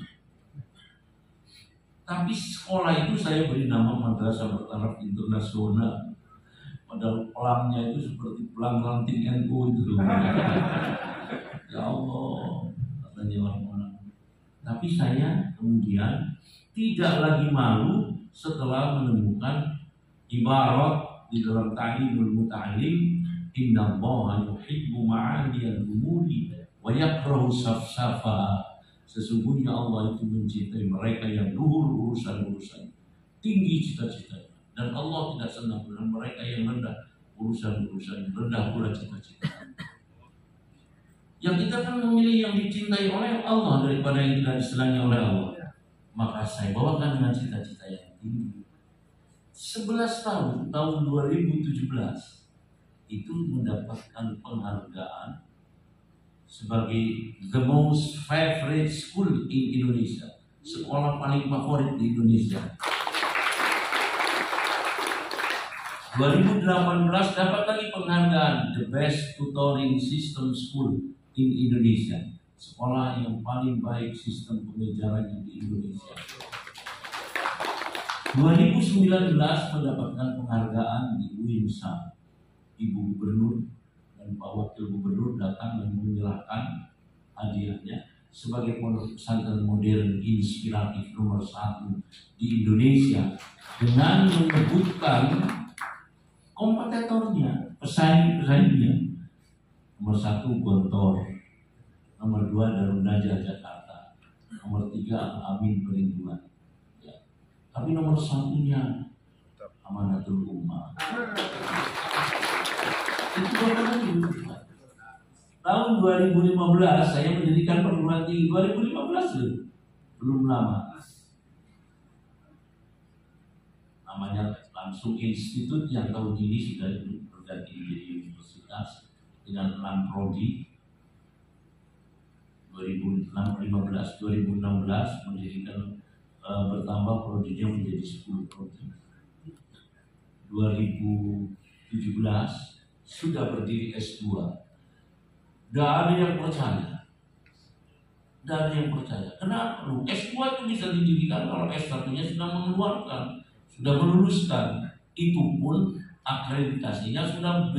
Tapi sekolah itu saya beri nama Madrasah Bertaraf Internasional. Padahal pelangnya itu seperti pelang ranting NU itu. Ya Allah, katanya orang-orang. Tapi saya kemudian tidak lagi malu setelah menemukan ibarat di dalam ta'limul muta'allim, innallaha yuhibbu ma'aliyal umuri wa yakrahu safsafa. Sesungguhnya Allah itu mencintai mereka yang luhur urusan-urusan, tinggi cita-citanya, dan Allah tidak senang dengan mereka yang rendah urusan-urusan, rendah pula cita-citanya. Yang kita kan memilih yang dicintai oleh Allah daripada yang tidak disenangi oleh Allah. Maka saya bawakan dengan cita-cita yang tinggi. 11 tahun 2017 itu mendapatkan penghargaan sebagai the most favorite school in Indonesia, sekolah paling favorit di Indonesia. 2018 dapat lagi penghargaan the best tutoring system school in Indonesia, sekolah yang paling baik sistem pengajarannya di Indonesia. 2019 mendapatkan penghargaan di UINSA. Ibu Gubernur dan Pak Wakil Gubernur datang dan menyerahkan hadiahnya sebagai pondok pesantren modern inspiratif nomor 1 di Indonesia dengan menyebutkan kompetitornya, pesaing-pesaingnya. Nomor 1 Gontor, nomor 2 Darun Najah Jakarta, nomor 3 Amin Perlindungan. Ya. Tapi nomor 1-nya Amanatul Ummah. Itu tahun 2015 saya mendirikan perguruan tinggi. 2015 loh, belum lama. Namanya langsung institut yang tahun ini sudah berganti menjadi universitas dengan 6 prodi. 2016 mendirikan bertambah prodinya menjadi 10 prodi. 2017 sudah berdiri S2. Tidak ada yang percaya. Tidak ada yang percaya. Kenapa? S2 itu bisa didirikan kalau S1-nya sudah mengeluarkan, sudah meluluskan. Itu pun akreditasinya sudah B.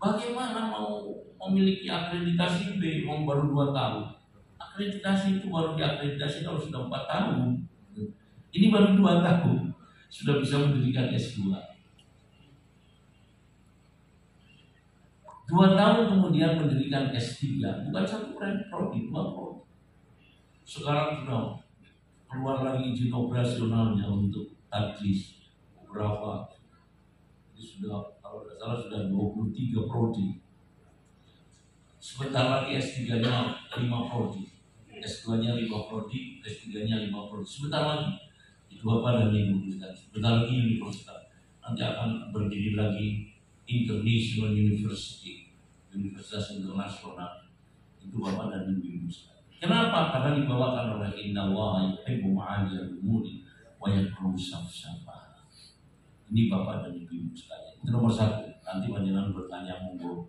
Bagaimana mau memiliki akreditasi B baru 2 tahun? Akreditasi itu baru diakreditasi kalau sudah 4 tahun. Ini baru 2 tahun sudah bisa mendirikan S2. 2 tahun kemudian mendirikan S3, bukan 1 prodi, 2 prodi. Sekarang sudah keluar lagi izin operasionalnya untuk tadris beberapa. Ini sudah, kalau tidak salah sudah 23 prodi. Sebentar lagi S3-nya 5 prodi, S2-nya 5 prodi, S3-nya 5 prodi. Sebentar lagi, itu Bapak dan Ibu sekalian. Sebentar lagi universitas nanti akan berdiri lagi International University, Universitas Internasional. Itu Bapak dan Ibu sekalian. Kenapa? Karena dibawakan oleh Innallaha yuhibbu ma'aliyal umuri wa yakrahu safsafa. Ini Bapak dan Ibu sekalian. Itu nomor 1. Nanti panjenengan bertanya monggo.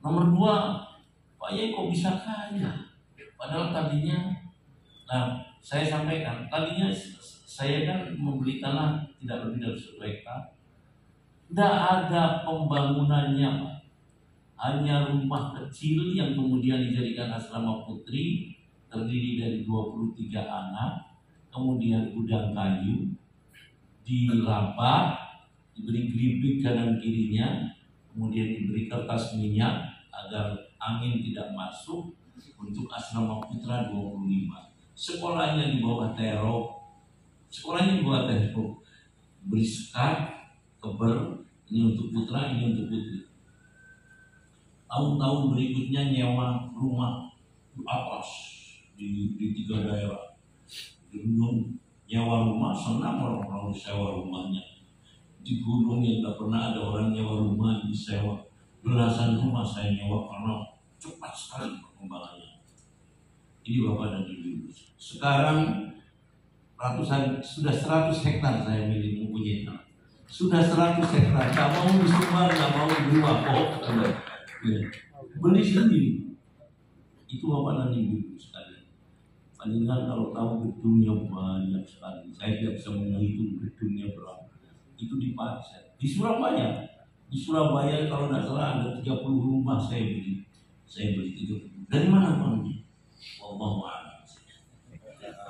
Nomor 2, Pak Yai kok bisa kaya? Padahal tadinya, nah saya sampaikan, tadinya saya kan membeli tanah tidak lebih dari 1 hektar. Tidak ada pembangunannya, Pak. Hanya rumah kecil yang kemudian dijadikan asrama putri, terdiri dari 23 anak, kemudian gudang kayu, diraba, diberi geribik kanan kirinya, kemudian diberi kertas minyak agar angin tidak masuk, untuk asrama putra 25. Sekolahnya di bawah terop, beri sekat, keber, ini untuk putra, ini untuk putri. Tahun-tahun berikutnya nyewa rumah di atas di 3 daerah, di Gunung, Nyewa rumah senang orang-orang sewa rumahnya. Di gunung yang tidak pernah ada orang nyewa rumah disewa. Belasan rumah saya nyewa karena cepat sekali perkembangannya. Ini Bapak dan Ibu. Sekarang sudah 100 hektar saya mempunyai tanah. Sudah 100 hektar. Gak mau disumbang, gak mau dijual. Beli sendiri. Itu Bapak dan Ibu sekalian. Palingan kalau tahu gedungnya banyak sekali. Saya tidak bisa menghitung gedungnya berapa. Itu di Pacet. Di Surabaya. Di Surabaya kalau tidak salah ada 30 rumah saya beli. Saya beli 30. Dari mana uangnya? Wallahu a'lam.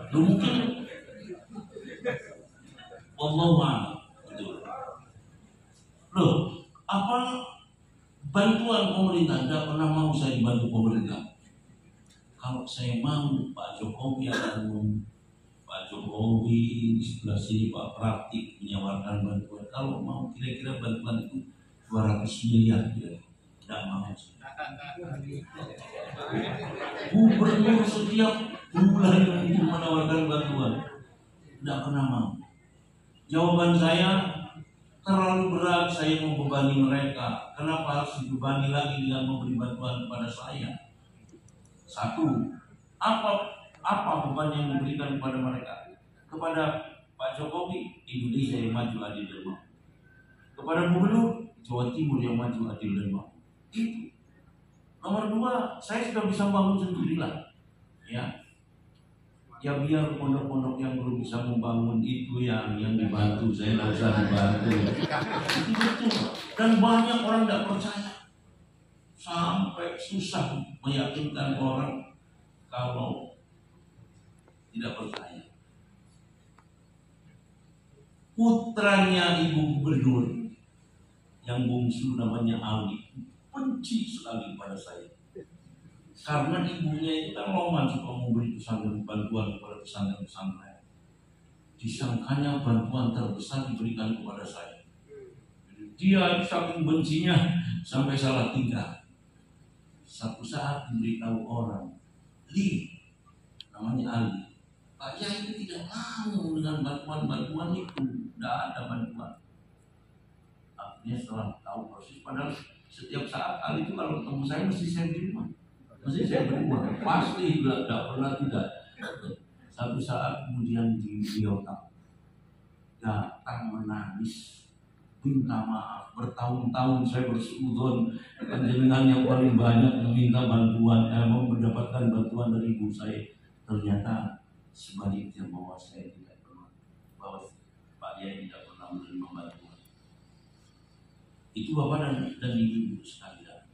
Mungkin wallahu a'lam. Loh, apa bantuan pemerintah? Tidak pernah mau saya dibantu pemerintah. Kalau saya mau, Pak Jokowi Pak Jokowi di sebelah sini Pak Praktik menyawarkan bantuan. Kalau mau kira-kira bantuan itu 200 miliar kira. Tidak mau. Gubernur setiap bulan itu menawarkan bantuan. Tidak pernah mau. Jawaban saya terlalu berat, saya membebani mereka. Kenapa harus dibebani lagi dengan memberi bantuan kepada saya? Satu, apa beban yang diberikan kepada mereka? Kepada Pak Jokowi, Indonesia yang maju, adil dan makmur. Kepada Gubernur Jawa Timur yang maju, adil dan makmur. Itu. Nomor dua, saya sudah bisa bangun sendirilah. Ya biar pondok-pondok yang belum bisa membangun itu yang dibantu, saya tidak usah dibantu. Itu betul. Dan banyak orang tidak percaya. Sampai susah meyakinkan orang kalau tidak percaya. Putranya Ibu Gubernur yang bungsu namanya Ali benci sekali pada saya. Karena ibunya itu kan loman suka memberi pesantren bantuan kepada pesantren-pesantren. Disangkanya bantuan terbesar diberikan kepada saya. Dia saking bencinya sampai salah tingkah. Satu saat diberitahu orang, namanya Ali, Pak Yai itu tidak mau dengan bantuan-bantuan itu, tidak ada bantuan. Akhirnya setelah tahu proses, padahal setiap saat Ali itu kalau ketemu saya mesti saya terima. Mesti saya berubah, pasti tidak pernah tidak. Satu saat kemudian beliau datang menangis, minta maaf. Bertahun-tahun saya bersuudzon dengan yang paling banyak meminta bantuan, mendapatkan bantuan dari ibu saya. Ternyata sebaliknya bahwa saya tidak pernah, bahwa Pak Yai tidak pernah menerima bantuan. Itu Bapak dan Ibu sekalian.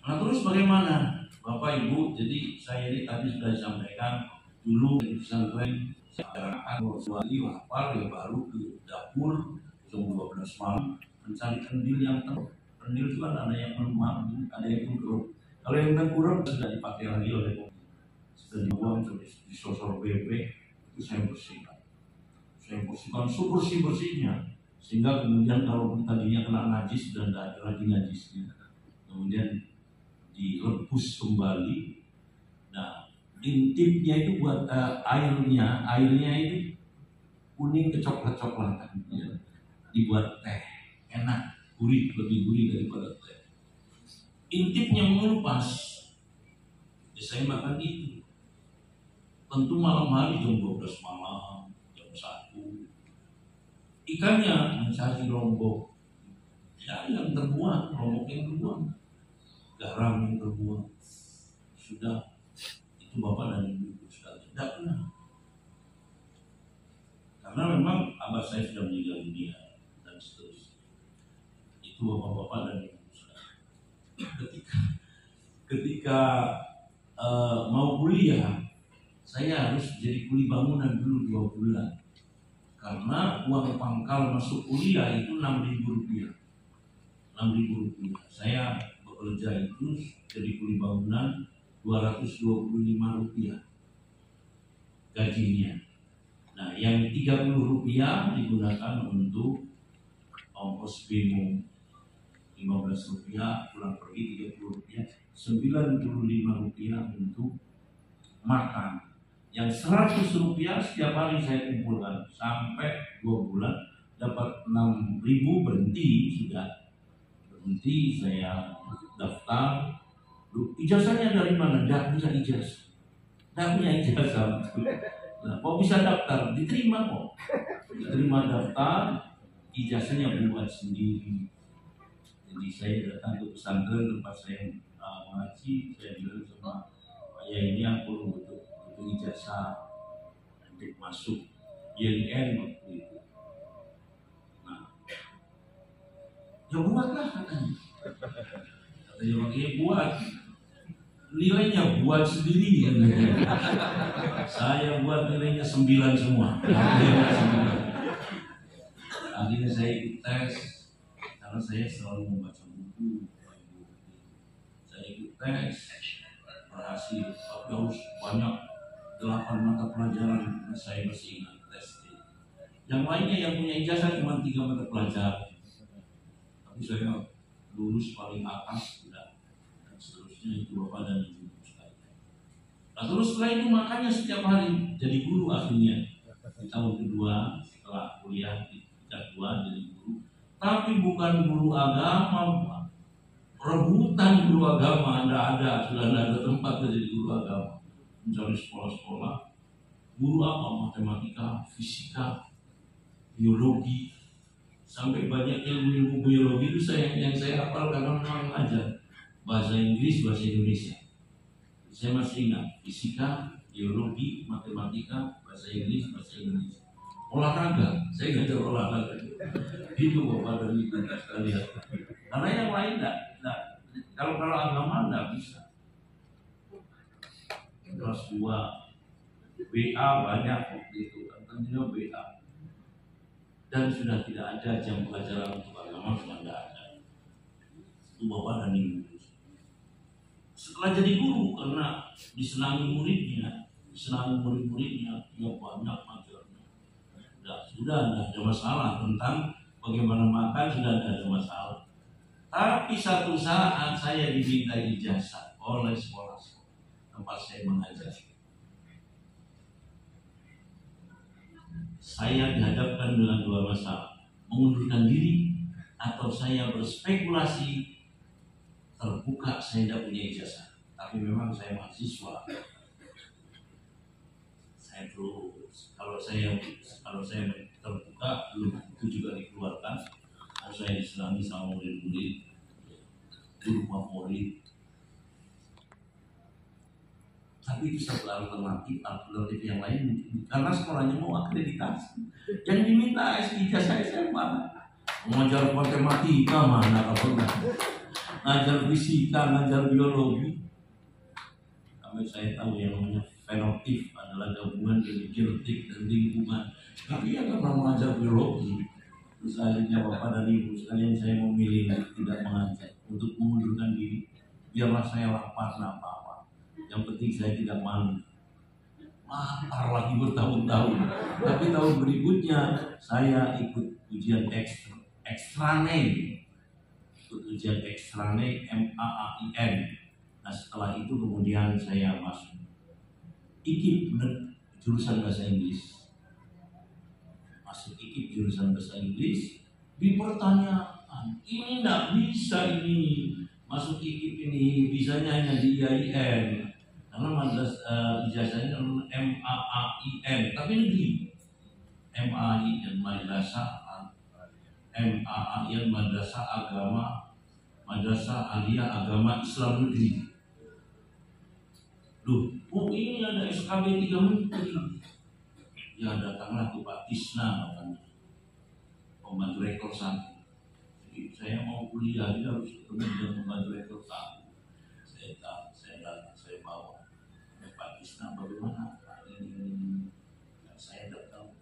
Nah terus bagaimana? Bapak Ibu, jadi saya ini tadi sudah disampaikan dulu di pesantren masyarakat Roswali hafal ya baru ke dapur jam 12 malam mencari kendil yang terang. Kendil itu kan ada yang lemah, ada yang tengkurap. Kalau yang tengkurap sudah dipakai lagi oleh pemerintah, sudah dibuang, sudah disosor BB, itu saya bersihkan. Saya bersihkan sebersih-bersihnya, sehingga kemudian kalau tadinya kena najis dan tidak ada lagi najisnya, kemudian direbus kembali. Nah, intipnya itu buat airnya itu kuning kecoklat-coklatan, ya. Dibuat teh, enak, gurih, lebih gurih daripada teh. Intipnya mengelupas, ya saya makan itu. Tentu malam hari jam 12 malam, jam 1. Ikannya mencari lombok, ya yang terbuang, lombok yang terbuang, garam yang terbuang. Sudah, itu Bapak dan Ibu sekalian tidak pernah. Karena memang abah saya sudah meninggal dunia dan seterusnya. Itu Bapak-bapak dan Ibu sekalian. Ketika mau kuliah, saya harus jadi kuli bangunan dulu 2 bulan. Karena uang pangkal masuk kuliah itu Rp6.000. Rp6.000. Saya bekerja itu jadi kuli bangunan Rp225 gajinya. Nah, yang Rp30 digunakan untuk ongkos bemo, Rp15 pulang pergi, Rp30, Rp95 untuk makan. Yang 100 rupiah setiap hari saya kumpulkan sampai 2 bulan dapat 6.000, berhenti sudah. Berhenti, saya daftar. Ijazahnya dari mana? Tidak punya ijazah. Tidak punya ijazah. Nah, kok bisa daftar? Diterima kok. Diterima daftar, ijazahnya buat sendiri. Jadi saya datang ke pesantren tempat saya mengaji, saya bilang sama Pak Yai, ini aku butuh ijazah untuk masuk YLN waktu itu. Nah, ya buatlah katanya. Katanya makanya buat. Nilainya buat sendiri. Saya buat nilainya 9 semua. Akhirnya saya ikut tes karena saya selalu membaca buku. Saya ikut tes, berhasil. Tapi harus banyak 8 mata pelajaran. Saya masih ingat tes. Yang lainnya yang punya ijazah cuma 3 mata pelajaran. Tapi saya lulus paling atas sudah. Seterusnya itu Bapak dan Ibu sekalian. Nah, terus setelah itu makanya setiap hari jadi guru akhirnya di tahun kedua setelah kuliah di tingkat 2 jadi guru. Tapi bukan guru agama, rebutan guru agama sudah ada tempat jadi guru agama. Mencari sekolah-sekolah, guru apa? Matematika, fisika, biologi, sampai banyak ilmu biologi itu yang saya hafal karena memang ngajar. Bahasa Inggris, bahasa Indonesia. Saya masih ingat fisika, biologi, matematika, bahasa Inggris, bahasa Indonesia. Olahraga, saya ngajar olahraga. Itu Bapak dan Ibu sekalian. Karena yang lain enggak. Kalau agama enggak bisa. Kelas 2 BA banyak waktu itu, tentunya BA. Dan sudah tidak ada jam pelajaran untuk agama, sudah tidak ada. Itu Bapak dan Ibu. Setelah jadi guru, karena disenangi murid-muridnya, ya banyak ajarnya. Sudah tidak ada masalah tentang bagaimana makan, sudah tidak ada masalah. Tapi satu saat saya diminta ijazah oleh sekolah tempat saya mengajar. Saya dihadapkan dengan 2 masalah, mengundurkan diri atau saya berspekulasi. Terbuka saya tidak punya ijazah, tapi memang saya mahasiswa. Saya terus kalau saya terbuka belum itu juga dikeluarkan. Kalau saya disenangi sama murid-murid, guru favorit. Tapi itu satu alternatif yang lain karena sekolahnya mau akreditasi. Yang diminta ijazah SMA, mengajar matematika mana pernah. Ngajar fisika, ngajar biologi. Sampai saya tahu yang namanya fenotip adalah gabungan dari genetik dan lingkungan. Tapi ya karena mengajar biologi, terus akhirnya Bapak dan Ibu sekalian saya memilih tidak mengajar untuk mengundurkan diri. Biarlah saya lapar apa-apa. Yang penting saya tidak malu. Lapar lagi bertahun-tahun. Tapi tahun berikutnya saya ikut ujian ekstrane. Ujian ekstrane MAAIN. Nah setelah itu kemudian saya masuk IKIP jurusan bahasa Inggris. Masuk IKIP jurusan bahasa Inggris. Dipertanyakan, ini tidak bisa ini masuk IKIP ini, bisanya hanya di IAIN. Karena ijazahnya MAAIN, tapi negeri. MAAIN Madrasah Agama, Madrasah Aliyah Agama Islam Negeri. Loh, ini ada SKB 3 menteri. Ya datanglah ke Pak Tisna, pembantu rektor 1. Jadi saya mau kuliah, dia harus ketemu dengan pembantu rektor 1. Saya datang, saya bawa Pak Tisna, bagaimana? Ini saya datang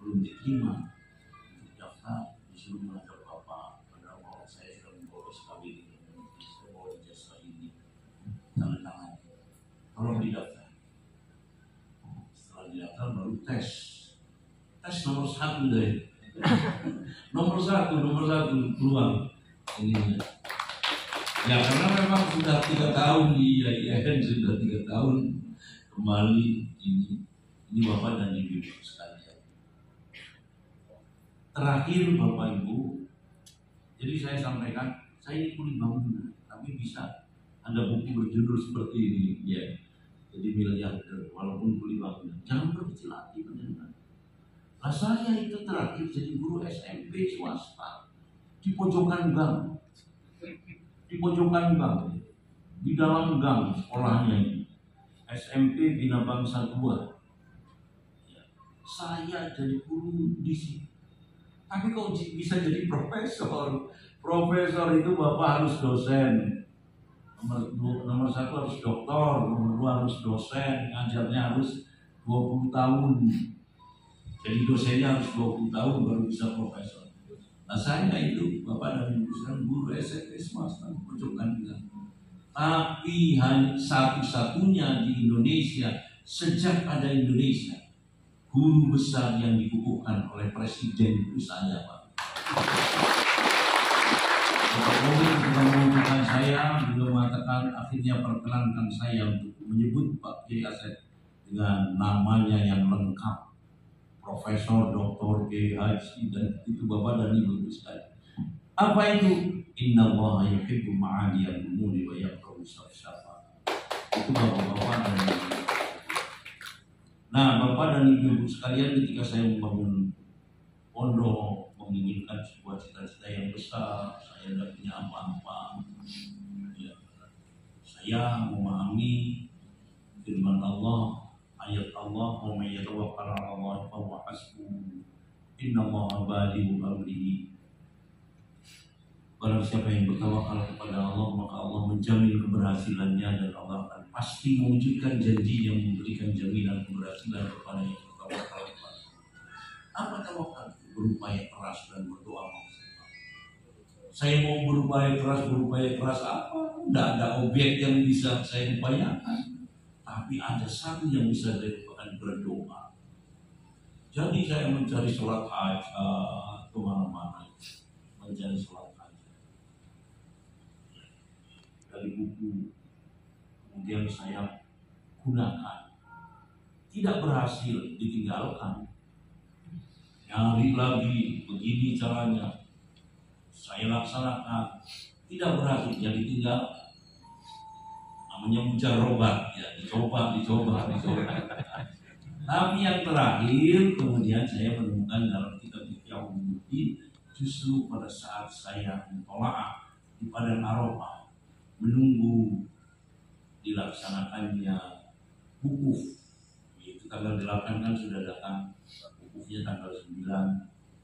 belum diterima, daftar. Disuruh menghadap Bapak, padahal bahwa saya sudah membawa SKB ini, saya bawa ijazah ini, tanda tangan. Tolong didaftar. Setelah didaftar baru tes nomor 1 deh. nomor satu peluang ini. Ya karena memang sudah 3 tahun di IAIN, sudah 3 tahun. kembali ini Bapak dan Ibu sekalian. Terakhir Bapak Ibu, jadi saya sampaikan, saya ini kuli bangunan, tapi bisa ada buku berjudul seperti ini, ya. Jadi miliarder, walaupun kuli bangunan, jangan berkecil hati benar. Nah, saya itu terakhir jadi guru SMP swasta di pojokan gang, di dalam gang sekolahnya ini. SMP Bina Bangsa 2. Ya, saya jadi guru di sini. Tapi kok bisa jadi profesor? Profesor itu Bapak harus dosen. Nomor 1 harus doktor, nomor 2 harus dosen, ngajarnya harus 20 tahun. Jadi dosennya harus 20 tahun baru bisa profesor. Nah, saya itu Bapak dan Ibu sekalian guru SMP swasta pojokan gang. Tapi hanya satu-satunya di Indonesia sejak ada Indonesia, guru besar yang dikukuhkan oleh presiden itu saya, Pak. Bapak Jokowi juga mengukuhkan saya, juga mengatakan akhirnya perkenankan saya untuk menyebut Pak Kiai Asep dengan namanya yang lengkap, Profesor Dr. Kiai Haji, dan itu Bapak dan Ibu sekalian. Apa itu? Inna Allah yuhibbu ma'aliyal umuri wa yakrahu syafa'a. Itu Bapak-bapak dan Ibu. Nah, Bapak dan Ibu sekalian, ketika saya membangun pondok, menginginkan sebuah cita-cita yang besar, saya tidak punya apa-apa. Ya. Saya memahami firman Allah, ayat Allah, "Wa may yatawakkal 'ala Allah fa huwa hasbuh. Inna Allaha balighu amrihi." Barang siapa yang bertawakal kepada Allah, maka Allah menjamin keberhasilannya, dan Allah akan pasti mewujudkan janji yang memberikan jaminan keberhasilan kepada yang bertawakal kepada Allah. Apa tawakal? Berupaya keras dan berdoa maksimal. Saya mau berupaya keras apa? Tidak ada objek yang bisa saya upayakan, tapi ada satu yang bisa saya lakukan, berdoa. Jadi saya mencari sholat hajat kemana-mana, mencari sholat hajat dari buku, kemudian saya gunakan, tidak berhasil, ditinggalkan. Nyari lagi, begini caranya, saya laksanakan, tidak berhasil, jadi tinggal. Namanya mujarobat, ya, dicoba. Tapi yang terakhir, kemudian saya menemukan dalam kitab Ihya Ulumuddin, justru pada saat saya mentolaah di Padang Arafah, menunggu dilaksanakannya wukuf, yaitu tanggal 8 kan sudah datang, wukufnya tanggal 9,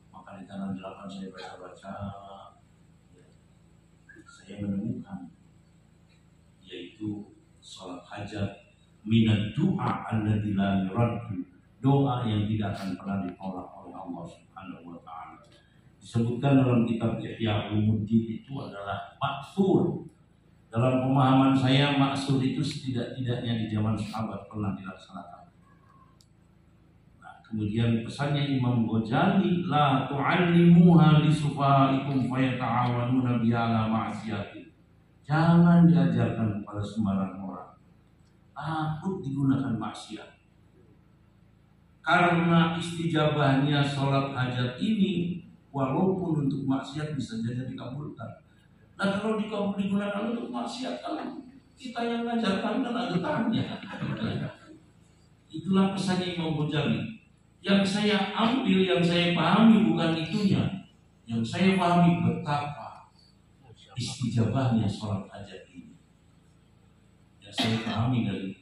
maka di tanggal 8 saya baca-baca, ya, saya menemukan yaitu sholat hajat minad du'a alladzi la yuraddu, doa yang tidak akan pernah ditolak oleh Allah Subhanahu wa taala. Disebutkan dalam kitab Ihya Ulumuddin itu adalah maksur. Dalam pemahaman saya, maksud itu setidak-tidaknya di zaman sahabat pernah dilaksanakan. Nah, kemudian pesannya Imam Ghazali, la tu'allimuha li sufaikum fayata'awanuna biha ala ma'siyati. Jangan diajarkan kepada sembarang orang, takut digunakan maksiat. Karena istijabahnya sholat hajat ini, walaupun untuk maksiat bisa jadi dikabulkan. Nah, kalau digunakan untuk maksiat, kan kita yang ngajarkan kan ada tanya. Itulah pesannya Imam Ghazali. Yang saya ambil, yang saya pahami bukan itunya. Yang saya pahami betapa istijabahnya sholat hajat ini. Yang saya pahami dari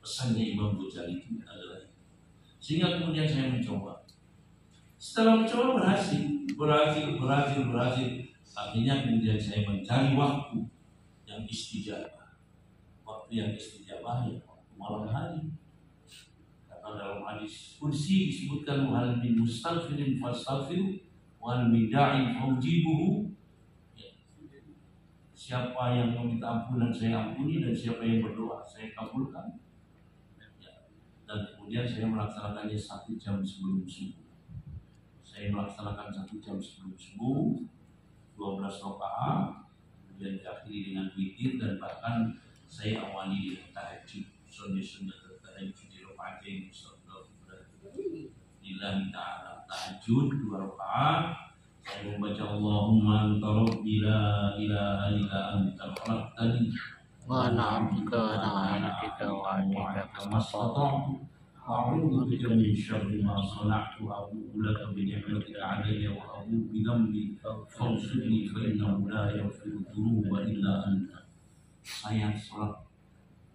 pesannya Imam Ghazali itu adalah itu. Sehingga kemudian saya mencoba. Setelah mencoba berhasil. Akhirnya kemudian saya mencari waktu yang istijabah. Waktu yang istijabah ya waktu malam hari. Karena dalam hadis kursi disebutkan wahal min mustaghfirin fastaghfiru wal min da'in faujibuhu. Siapa yang meminta ampunan saya ampuni, dan siapa yang berdoa saya kabulkan. Ya. Dan kemudian saya melaksanakannya 1 jam sebelum subuh. Saya melaksanakan 1 jam sebelum subuh, 12 rakaat, kemudian diakhiri dengan witir, dan bahkan saya awali dengan tahajud, sunnah tahajud. tahajud 2 rakaat. Saya membaca Allahumma anta rabbi la ilaha illa anta khalaqtani wa ana 'abduka wa ana 'abduka mastata'tu a'udzu bika min syarri ma sana'tu a'udzu laka bi ni'matika 'alayya wa a'udzu bi dhanbi faghfirli fa innahu la yaghfiru dhunuba illa anta. Saya salat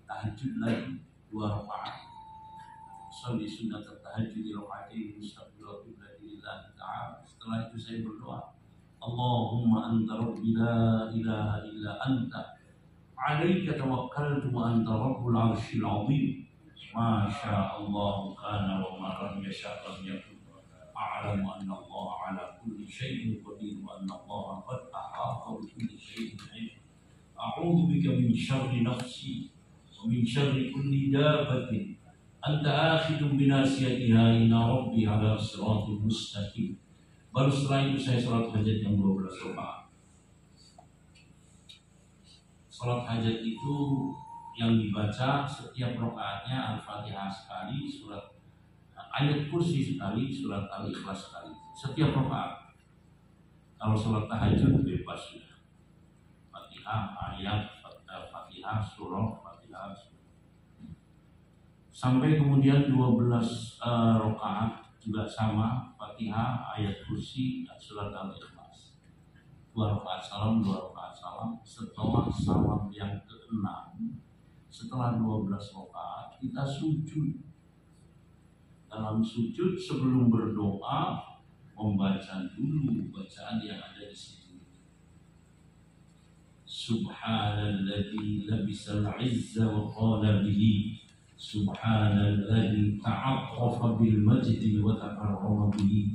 tahajud lagi 2 rakaat. Salat sunat tahajud di rakaatain mustaqbil qiblatillah ta'ala. Setelah itu saya berdoa, Allahumma anta rabbi la ilaha illa anta 'alaika tawakkaltu wa anta rabbul 'arsyil 'azim. Ma syaa Allah kana wa ma lam yasha' lam yakun. A'lamu anna Allah 'ala kulli syai'in qadir wa anna Allah qad ahata bi kulli syai'in 'ilma. A'udzu bika min syarri nafsi wa min syarri kulli dabbatin anta akhidun bi nasiyatiha inna rabbi 'ala siratin mustaqim. Baru setelah itu saya sholat hajat yang 12 rakaat. Sholat hajat itu yang dibaca setiap rakaatnya Al-Fatihah sekali, surat ayat kursi sekali, surat Al-Ikhlas sekali. Setiap rakaat. Kalau sholat tahajud bebas ya. Fatihah, ayat, Fatihah, surah, Fatihah. Sampai kemudian 12 rakaat juga sama, Fatihah, ayat kursi, surat Al-Ikhlas. 2 rakaat salam, 2 rakaat salam. Setelah salam yang ke-6, setelah 12 rakaat kita sujud. Dalam sujud sebelum berdoa membaca dulu bacaan yang ada di situ. Subhanalladzi labisal 'izza wa qala bihi Subhanalladzi ta'aqqafa bil majdi wa takarrama bihi.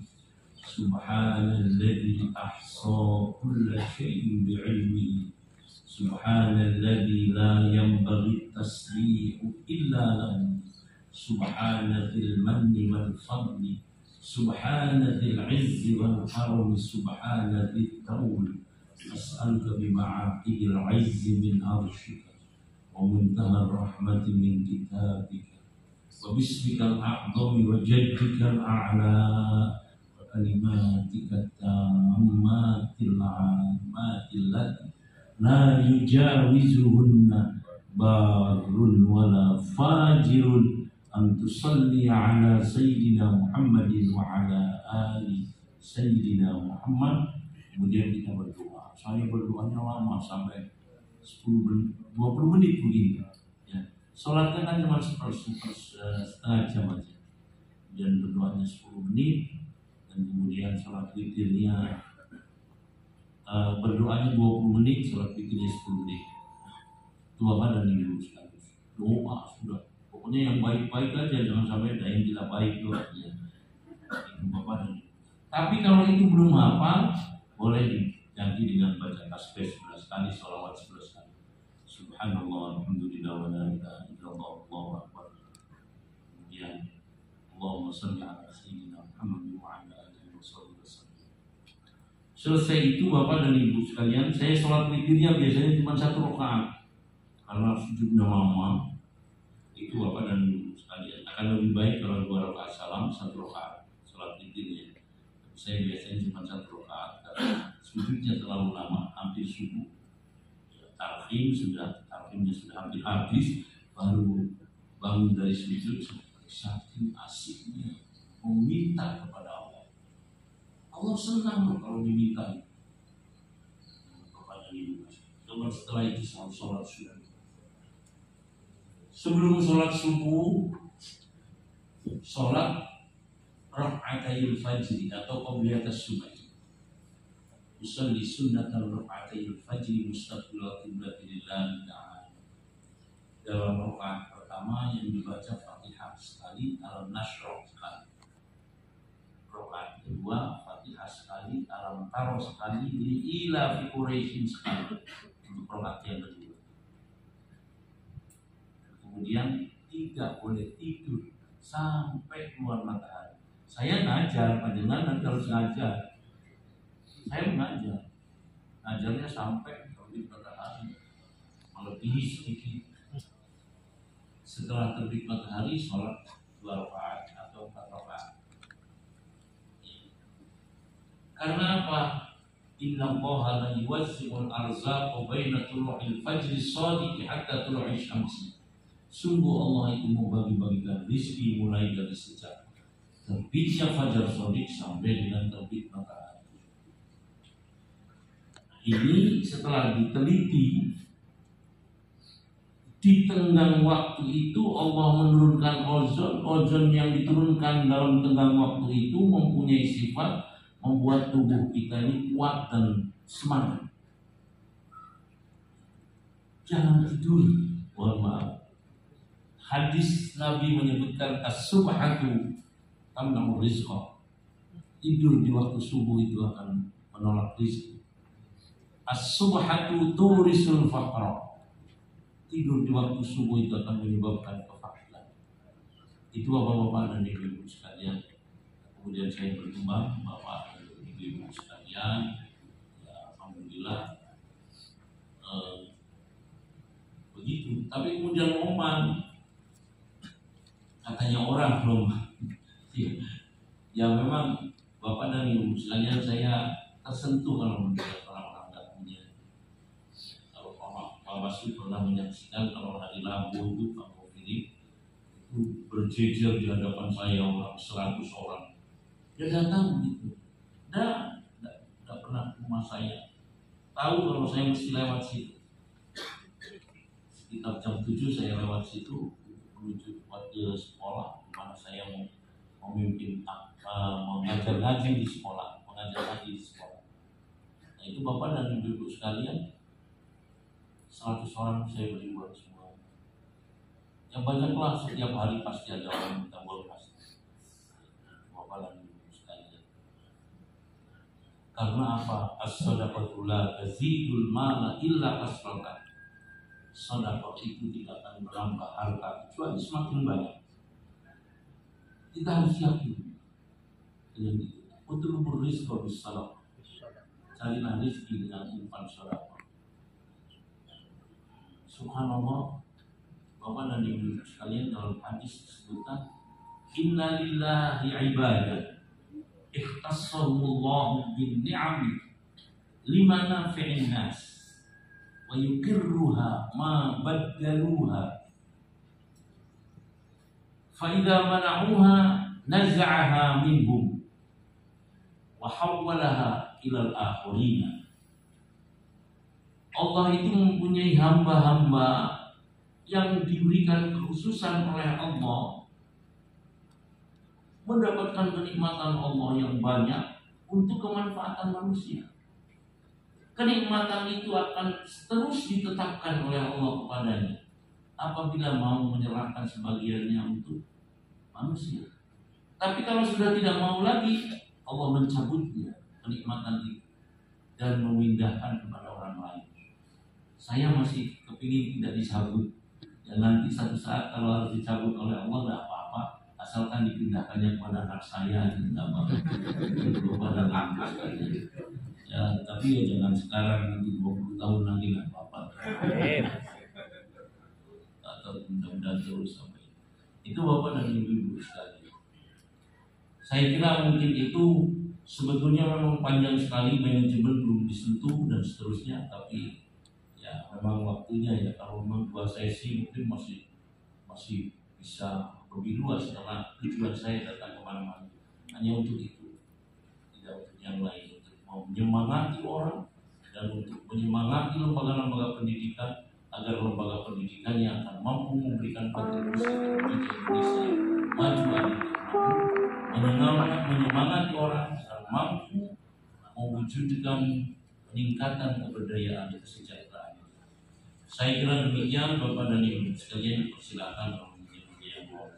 Subhanalladzi ahsa kulla syai'in bi'ilmihi. Subhanalladzi la yanbaghi tasbihu illa lahu. Subhanadzil manni wal fadli. Subhanadzil 'izzi wal karami. Subhanadzil taul. As'aluka bima'aqidil 'izzi min arsyika wa muntaha rahmati min kitabika wa bismikal a'zami wa jaddikal a'la wa kalimatika tammatil 'ammatil lati la yujawizuhunna barun wala fajirun an tusalli ala sayyidina Muhammadin wa ala ali sayyidina Muhammad. Kemudian kita berdoa. Saya berdoanya lama sampai 10-20 menit begini ya. Sholatnya kan cuma setengah jam aja, dan berdoanya 10 menit, dan kemudian sholat witirnya berdoanya 20 menit, sholat witirnya 10 menit. Dua pada minggu sekali doa sudah, pokoknya yang baik-baik aja, jangan sampai ada yang tidak baik doanya. Itu Bapak dan Ibu. Tapi kalau itu belum hafal, boleh diganti dengan baca tasbih 11 kali, sholawat 11 kali. Subhanallah, alhamdulillah, wa la ilaha illallah, Allahu akbar. Kemudian Allahumma shalli ala sayyidina Muhammad wa ala alihi wasallam. Selesai itu Bapak dan Ibu sekalian, saya sholat witirnya biasanya cuma 1 rakaat. Karena sujudnya lama, itu Bapak dan Ibu sekalian akan lebih baik kalau 2 rakaat salam, 1 rakaat sholat witirnya. Saya biasanya cuma 1 rakaat karena sujudnya terlalu lama, hampir subuh. Tarhimnya sudah hampir habis, baru bangun dari sujud, saking asiknya meminta kepada Allah. Allah senang kalau diminta. Kepada Ibu. Setelah itu sholat subuh. Sebelum sholat subuh, sholat raka'atayil fajri atau qabliyatas subh. Usalli sunnatal raka'atayil fajri mustaqbil qiblatillah ta'ala. Dalam rakaat pertama yang dibaca Fatihah sekali, Al-Nashr sekali. Rakaat kedua Fatihah sekali, Al-Taro sekali, Ila fi Quraisyin sekali. Untuk rakaat yang kedua. Kemudian tidak boleh tidur sampai keluar matahari. Saya ngajar, panjenengan kalau sengaja. Saya mengajar, ngajarnya sampai terbit matahari, melebihi sedikit. Setelah terbit matahari, sholat 2 rakaat atau 4 rakaat. Karena apa? Inna Allaha la yuwazzi'ul arzaqa baina tulu'il fajri shadiqi hatta tulu'i syamsi. Sungguh Allah itu membagi-bagikan rizki mulai dari sejak terbitnya fajar shadiq sampai dengan terbit matahari. Ini setelah diteliti, di tenggang waktu itu Allah menurunkan ozon. Ozon yang diturunkan dalam tenggang waktu itu mempunyai sifat membuat tubuh kita ini kuat dan semangat. Jangan tidur. Mohon maaf. Hadis Nabi menyebutkan as-subhatu tamna'u rizqa. Tidur di waktu subuh itu akan menolak rezeki. As-subhatu turisul faqra. Tidur di waktu subuh itu akan menyebabkan kefakiran. Itu bapak-bapak dan ibu-ibu sekalian. Kemudian saya berkembang, bapak dan ibu-ibu sekalian. Ya, alhamdulillah begitu. Tapi kemudian momen katanya orang belum. Ya memang bapak dan ibu sekalian, saya tersentuh kalau melihat orang-orang tak punya. Kalau Pak Basri pernah menyaksikan kalau hari Rabu itu Pak Mufidi itu berjejer di hadapan saya orang 100 orang. Dia datang begitu. Tidak pernah ke rumah saya. Tahu kalau saya mesti lewat situ. Sekitar jam 7 saya lewat situ menuju ke sekolah di mana saya mau memimpin mengajar ngaji di sekolah, Nah itu bapak dan ibu sekalian, 100 orang saya beri buat semua. Yang banyaklah setiap hari pasti ada orang minta buat pasti. Bapak dan ibu sekalian. Karena apa? As-sadaqatu la tazidul mala illa kasratan. Sedekah itu tidak akan menambah harta kecuali semakin banyak. Kita harus yakin dengan itu. Utlubur rizqa bis salah. Carilah rezeki dengan umpan sedekah. Subhanallah, bapak dan ibu sekalian, dalam hadis disebutkan inna lillahi ibadah ikhtassahumullahu bin ni'ami lima nafi'in nas wa yukirruha ma baddaluha fa idza mana'uha naz'aha minhum wa hawwalaha ilal akhirina. Allah itu mempunyai hamba-hamba yang diberikan kekhususan oleh Allah, mendapatkan kenikmatan Allah yang banyak untuk kemanfaatan manusia. Kenikmatan itu akan terus ditetapkan oleh Allah kepadanya apabila mau menyerahkan sebagiannya untuk manusia. Tapi kalau sudah tidak mau lagi, Allah mencabutnya kenikmatan itu dan memindahkan kepada orang lain. Saya masih kepingin tidak dicabut. Dan nanti satu saat kalau harus dicabut oleh Allah tidak apa-apa, asalkan dipindahkannya kepada anak saya, tidak apa-apa. Kepada anak saya. Ya, tapi ya jangan sekarang, nanti 20 tahun lagi nggak apa-apa. Atau mudah-mudahan terus sampai itu bapak dan ibu sekalian. Saya kira mungkin itu sebetulnya memang panjang sekali, manajemen belum disentuh dan seterusnya, tapi ya memang waktunya ya. Kalau memang 2 sesi mungkin masih bisa lebih luas karena tujuan saya datang kemana-mana hanya untuk itu, tidak untuk yang lain, untuk mau menyemangati orang dan untuk menyemangati lembaga-lembaga pendidikan agar lembaga pendidikan yang akan mampu memberikan kontribusi bagi Indonesia maju menyemangati orang agar mampu mewujudkan peningkatan kebudayaan dan kesejahteraan. Saya kira demikian bapak dan ibu sekalian, persilakan kalau mungkin yang mau.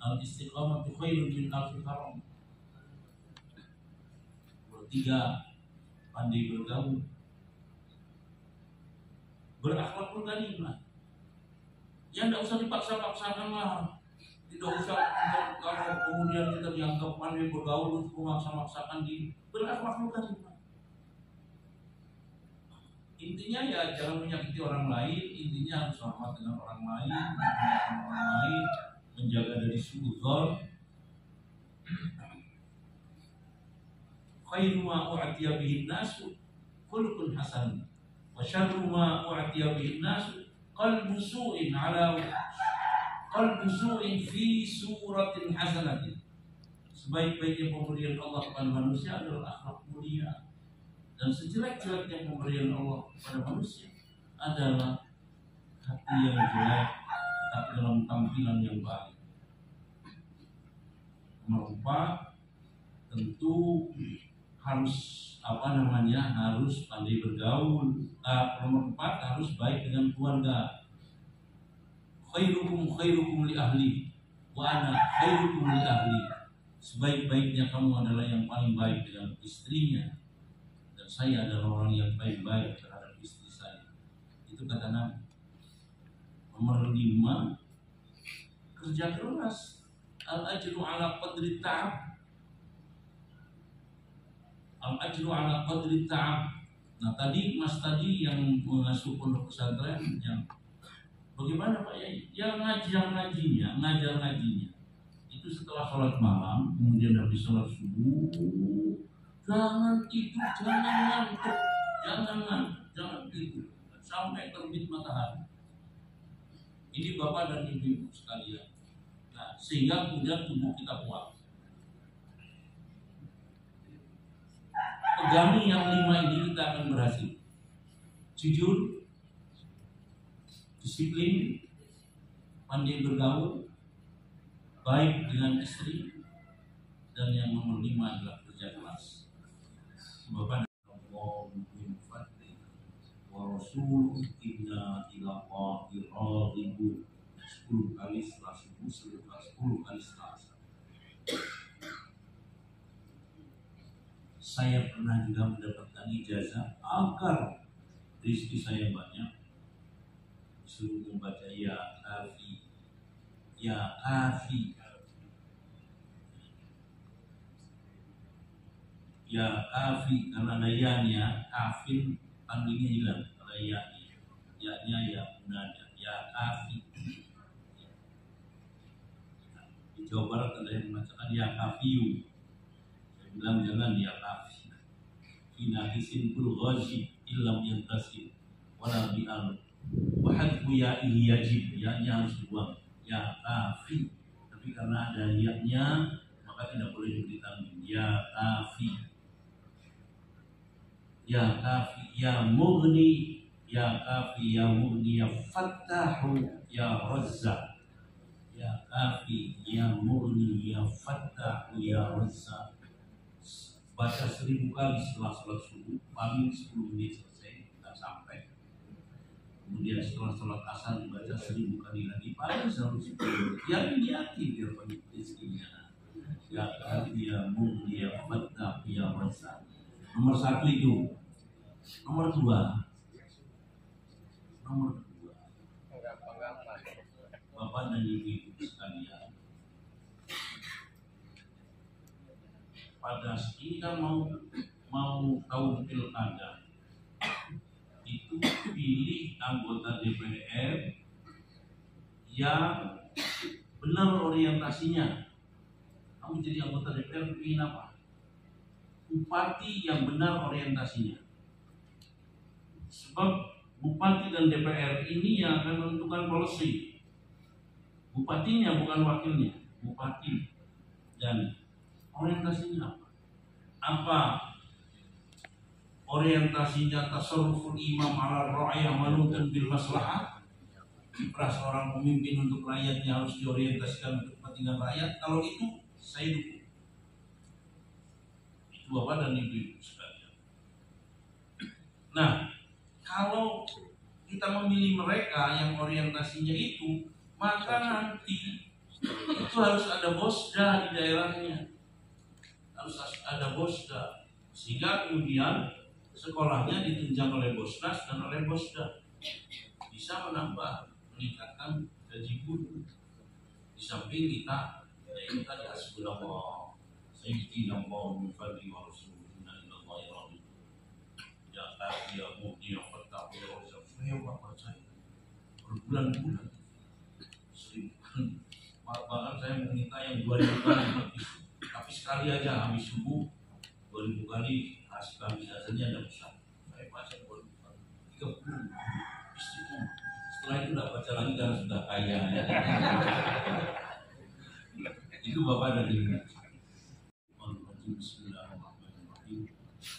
Al-istiqamah khairun min alfi haram. Bertiga, pandai bergaul, berakhlakul karimah. Ya tidak usah dipaksa-paksakan lah. Tidak usah kalau kemudian kita dianggap pandai bergaul untuk memaksa-maksakan diri. Berakhlakul karimah. Intinya ya jangan menyakiti orang lain. Intinya harus hormat dengan orang lain, memuliakan orang lain. menjaga dari suudzon. Khairu ma u'tiya bihin nasu khuluqun hasan wa syarru ma u'tiya bihin nasu qalbu su'in fi suratin hasanatin. Sebaik-baiknya pemberian Allah kepada manusia adalah akhlak mulia, dan sejelek-jeleknya pemberian Allah kepada manusia adalah hati yang jelek tapi dalam tampilan yang baik. Nomor 4, tentu harus harus pandai bergaul. Nomor 4, harus baik dengan keluarga. Khairukum li ahli wa ana khairukum li ahli. Sebaik-baiknya kamu adalah yang paling baik dengan istrinya, dan saya adalah orang yang baik-baik terhadap istri saya. Itu kata Nabi. Nomor 5, kerja keras. Al-ajru ala qadri ta'ab. Al-ajru ala qadri ta'ab. Nah tadi Mas yang mengasuh pondok pesantren, yang bagaimana Pak Yai? Ya ngajar ngajinya. Itu setelah sholat malam, kemudian habis sholat subuh, jangan tidur, jangan tidur sampai terbit matahari. Ini Bapak dan Ibu sekalian. Nah, sehingga kemudian tubuh kita kuat. Pegangi yang 5 ini, kita akan berhasil. Jujur, disiplin, pandai bergaul, baik dengan istri, dan yang nomor 5 adalah kerja keras. Bapak dan Allah min fadli wa rasul inna ila qahir radhibu. 10 kali setelah subuh, 10 kali setelah asar. Saya pernah juga mendapatkan ijazah agar rezeki saya banyak, disuruh membaca ya kafi, ya kafi, ya kafi, karena ada ya-nya, kafin tanwinnya hilang, ada ya-nya ya munada, ya kafi. Di Jawa Barat ada yang mengatakan ya kafiyu, saya bilang jangan ya kafi. Ina isin kul ghazi illam yantasib wala bi'al wa hadfu ya'ihi yajib, ya-nya harus dibuang, ya kafi. Tapi karena ada ya-nya maka tidak boleh diberi tanwin, ya kafi, ya kafi, ya mughni, ya kafi, ya mughni, ya fattahu, ya razzaq, ya kafi, ya mughni, ya fattahu, ya razzaq. Baca 1000 kali setelah sholat subuh, paling 10 menit selesai, tidak sampai. Kemudian setelah sholat asar dibaca 1000 kali lagi, paling 110 menit. Yang yakin biar banyak rezekinya. Ya kafi, ya mughni, ya fattahu, ya razzaq. Nomor 1 itu. Nomor 2, Bapak dan Ibu sekalian, pada ini kan mau tahun pilkada, itu pilih anggota DPR yang benar orientasinya. Kamu jadi anggota DPR pilih apa? Bupati yang benar orientasinya. Sebab bupati dan DPR ini yang akan menentukan policy. Bupatinya bukan wakilnya, bupati. Dan orientasinya apa? Apa orientasinya? Tasarruful imam ala ra'iyah manutun bil maslahah. Kiprah seorang pemimpin untuk rakyatnya harus diorientasikan untuk kepentingan rakyat. Kalau itu saya dukung. Itu Bapak dan Ibu sekalian. Nah, kalau kita memilih mereka yang orientasinya itu, maka nanti itu harus ada bosda di daerahnya. Harus ada bosda, sehingga kemudian sekolahnya ditunjang oleh bosnas dan oleh bosda, bisa meningkatkan gaji guru. Di samping kita tadi hasbunallah, sayyidina Muhammad fadli wa rasulullah ilallahi rabbi, ya kafi, ya mu'ti, ya fattah, ya razzaq. Saya baca berbulan-bulan, kita yang 2000 kali habis, tapi sekali aja habis subuh 2000 kali kasih kami azannya ada besar. Saya baca 2000 kali, 30 istiqomah. Setelah itu tidak baca lagi karena sudah kaya. Ya. Itu Bapak dari Bismillahirrahmanirrahim.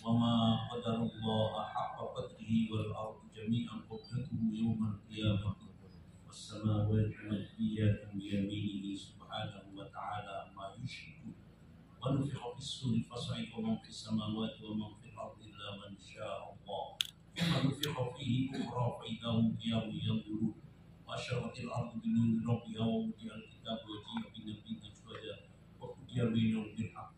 Wa ma qadarullaha haqqa qadrihi wal ardu jami'an qabdatuhu yawmal qiyamah was samawati matwiyatun bi yaminihi subhanahu wa ta'ala ma yushrikun. Wa nufikha fis-suri fas'iqa man fis samawati wa man fil ardi illa man syaa Allah. Thumma nufikha fihi ukhra fa idza hum qiyamun yanzurun. Wa ashraqatil ardu bi nuri rabbiha wa wudi'al kitabu wa ji'a bin nabiyyin shuhada wa qudiya bainahum bil haqq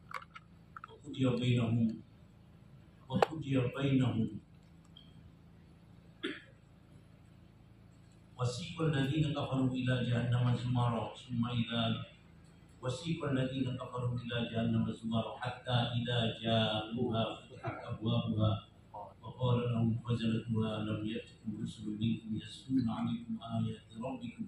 وقضي بينهم وسيق الذين كفروا إلى جهنم زمرا حتى إذا جاءوها فتحت أبوابها وقال لهم خزنتها لم يأتكم رسل منكم يتلون عليكم آيات ربكم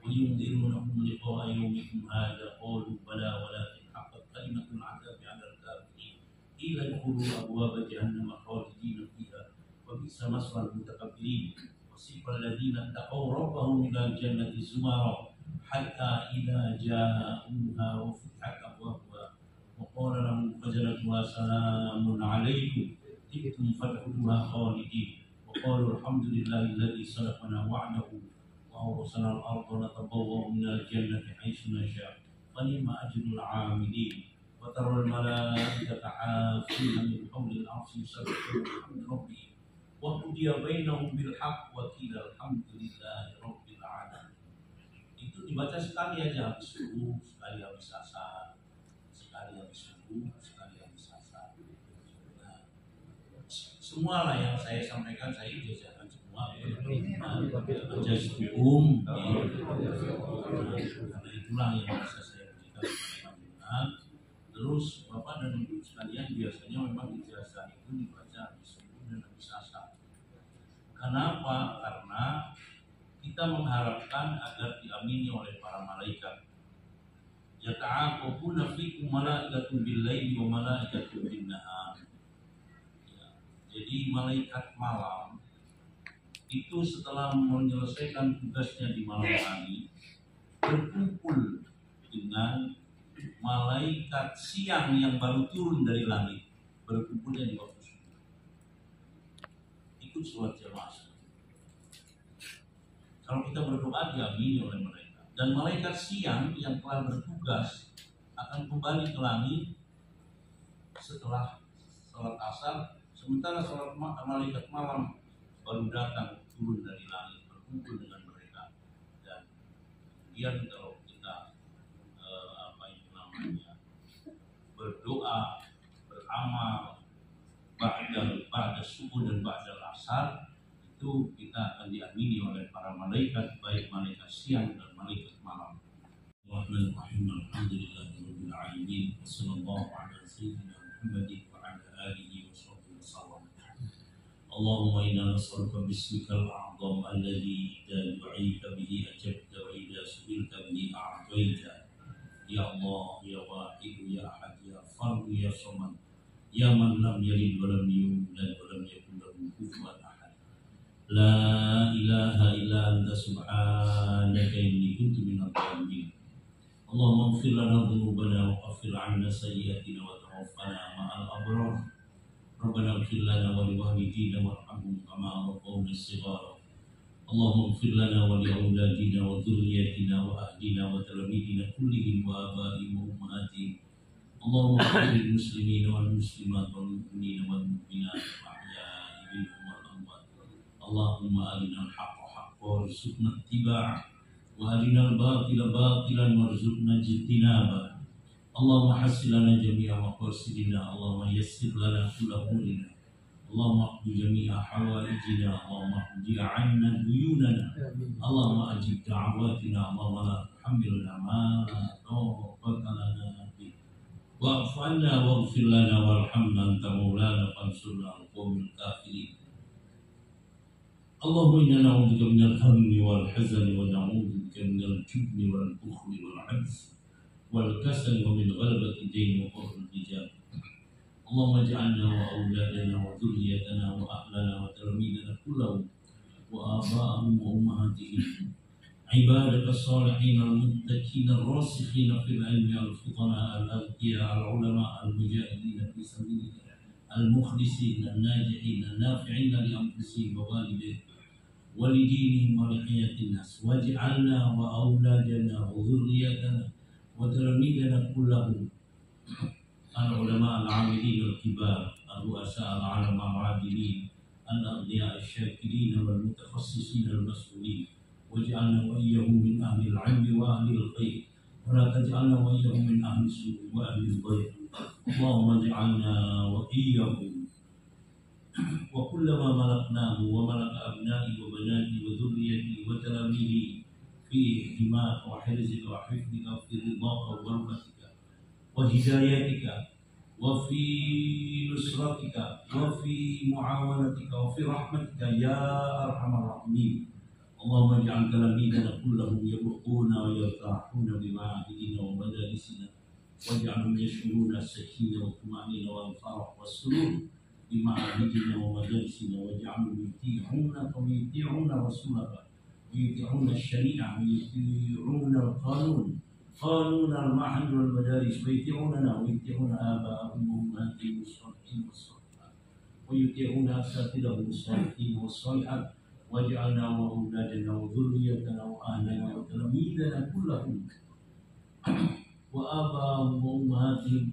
وينذرونكم لقاء يومكم هذا قالوا بلى ولكن حقت كلمة العذاب على الكافرين قيل ادخلوا أبواب جهنم خالدين فيها وبئس مثوى المتكبرين وسيق الذين اتقوا ربهم إلى الجنة زمرا حتى إذا جاءوها وفتحت أبوابها وقال لهم خزنتها سلام عليكم طبتم فادخلوها خالدين وقالوا الحمد لله الذي صدقنا وعده وأورثنا الأرض نتبوأ من الجنة حيث نشاء فنعم أجر العاملين وترى الملائكة حافين من حول العرش يسبحون بحمد ربهم وقضي بينهم بالحق وقيل الحمد لله رب العالمين. Itu dibaca sekali aja habis subuh, sekali habis asar, sekali habis subuh, sekali habis asar. Nah, semua lah yang saya sampaikan saya biasakan semua. Baca hukum, karena itulah yang bisa saya berikan kepada panjenengan. Terus Bapak dan Ibu sekalian biasanya memang ijazah itu dibaca habis subuh dan habis asar. Kenapa? Karena kita mengharapkan agar diamini oleh para malaikat. Yata'aqabuna fikum malaikatun bil-laili wa malaikatun bin-nahar. Jadi malaikat malam itu setelah menyelesaikan tugasnya di malam hari berkumpul dengan malaikat siang yang baru turun dari langit, berkumpulnya di waktu subuh. Ikut sholat jamaah. Kalau kita berdoa diamini oleh mereka. Dan malaikat siang yang telah bertugas akan kembali ke langit setelah sholat asar. Sementara sholat malaikat malam baru datang turun dari langit berkumpul dengan mereka. Dan kemudian kalau kita berdoa, beramal ba'da subuh dan ba'da asar, itu kita akan diamini oleh para malaikat, baik malaikat siang dan malaikat malam. Bismillahirrahmanirrahim. Alhamdulillahirabbil alamin. Wassallallahu ala sayyidina Muhammadin wa ala alihi washabbihi wasallam. Allahumma inna nas'aluka bismikal a'zam alladhi idza du'ita bihi ajabta wa idza su'ilta bihi a'taita. Ya Allah, ya Wahid, ya Ahad, ya Fard, ya Samad, ya man lam yalid wa lam yulad wa lam yakul lahu kufuwan ahad. La ilaha illa anta subhanaka inni kuntu minadh dhalimin. Allahumma ighfir lana dhunubana wa kaffir 'anna sayyi'atina wa tawaffana ma'al abrar. Rabbana ighfir lana wa liwalidina warhamhum kama rabbawna shighara. Allahumma ighfir lana wa li auladina wa dhurriyyatina wa ahlina wa talamidina kullihim wa abaihim wa ummahatihim. Allahumma ighfir lil muslimina wal muslimat wal mu'minina wal mu'minat ahya'i minhum wal amwat. Allahumma arina al-haqqa haqqan warzuqna ittiba'ah wa arina al-batila batilan warzuqna ijtinabah. Allahumma hassil lana jami'a maqasidina. Allahumma yassir lana kulla umurina. Allahumma qdi jami'a hawaijina. Allahumma qdi 'anna duyunana. Allahumma ajib da'awatina. Allahumma la tuhammilna ma la taqata lana bih. Wa'fu 'anna waghfir lana warhamna anta maulana fansurna 'alal qawmil kafirin. Allahumma inna na'udzubika minal hammi wal hazani wa na'udzubika minal jubni wal bukhli wal 'ajzi والكسل ومن غلبة الدين وقهر الرجال. اللهم اجعلنا وأولادنا وذريتنا وأهلنا وتلاميذنا كلهم وآباءهم وأمهاتهم عبادك الصالحين المتقين الراسخين في العلم الفطناء الأذكياء العلماء المجاهدين في سبيلك المخلصين الناجحين النافعين لأنفسهم ووالديهم ولدينهم ولحياة الناس. واجعلنا وأولادنا وذريتنا وتلاميذنا كلهم العلماء العاملين الكبار الرؤساء العلماء العادلين الأغنياء الشاكرين والمتخصصين المسؤولين. واجعلنا وإياهم من أهل العلم وأهل الخير ولا تجعلنا وإياهم من أهل السوء وأهل الضيق. اللهم اجعلنا وإياهم وكل ما ملكناه وملك أبنائي وبناتي وذريتي وتلاميذي في حماك وحرزك وحفظك وفي رضاك وغربتك وهدايتك وفي نصرتك وفي معاونتك وفي رحمتك يا أرحم الراحمين. اللهم اجعل تلاميذنا كلهم يبقون ويرتاحون بمعاهدنا ومدارسنا واجعلهم يشعرون السكينة والطمأنينة والفرح والسرور بمعاهدنا ومدارسنا واجعلهم يطيعونك ويطيعون رسولك ويطيعون الشريعة ويطيعون القانون قانون المعهد والمدارس ويطيعوننا ويطيعون آباءهم وأمهاتهم الصالحين والصالحات ويطيعون أساتذتهم الصالحين والصالحات. واجعلنا وأولادنا وذريتنا وأهلنا وتلاميذنا كلهم وآباءهم وأمهاتهم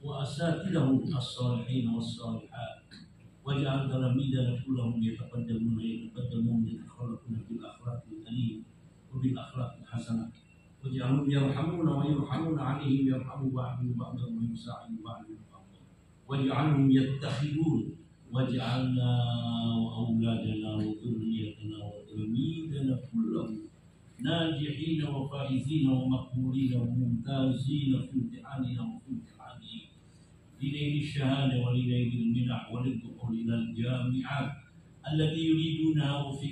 وأساتذتهم الصالحين والصالحات. واجعل تلاميذنا كلهم يتقدمون يتخلقون بالأخلاق الكريمة وبالأخلاق الحسنة. واجعلهم يرحمون ويرحمون عليهم يرحموا بعضهم بعضا ويساعد بعضهم بعضا. واجعلهم يتخذون. واجعلنا وأولادنا وذريتنا وتلاميذنا كلهم ناجحين وفائزين ومقبولين وممتازين في امتحاننا وفي امتحانهم لنيل الشهادة ولنيل المنح وللدخول إلى الجامعات التي يريدونها وفي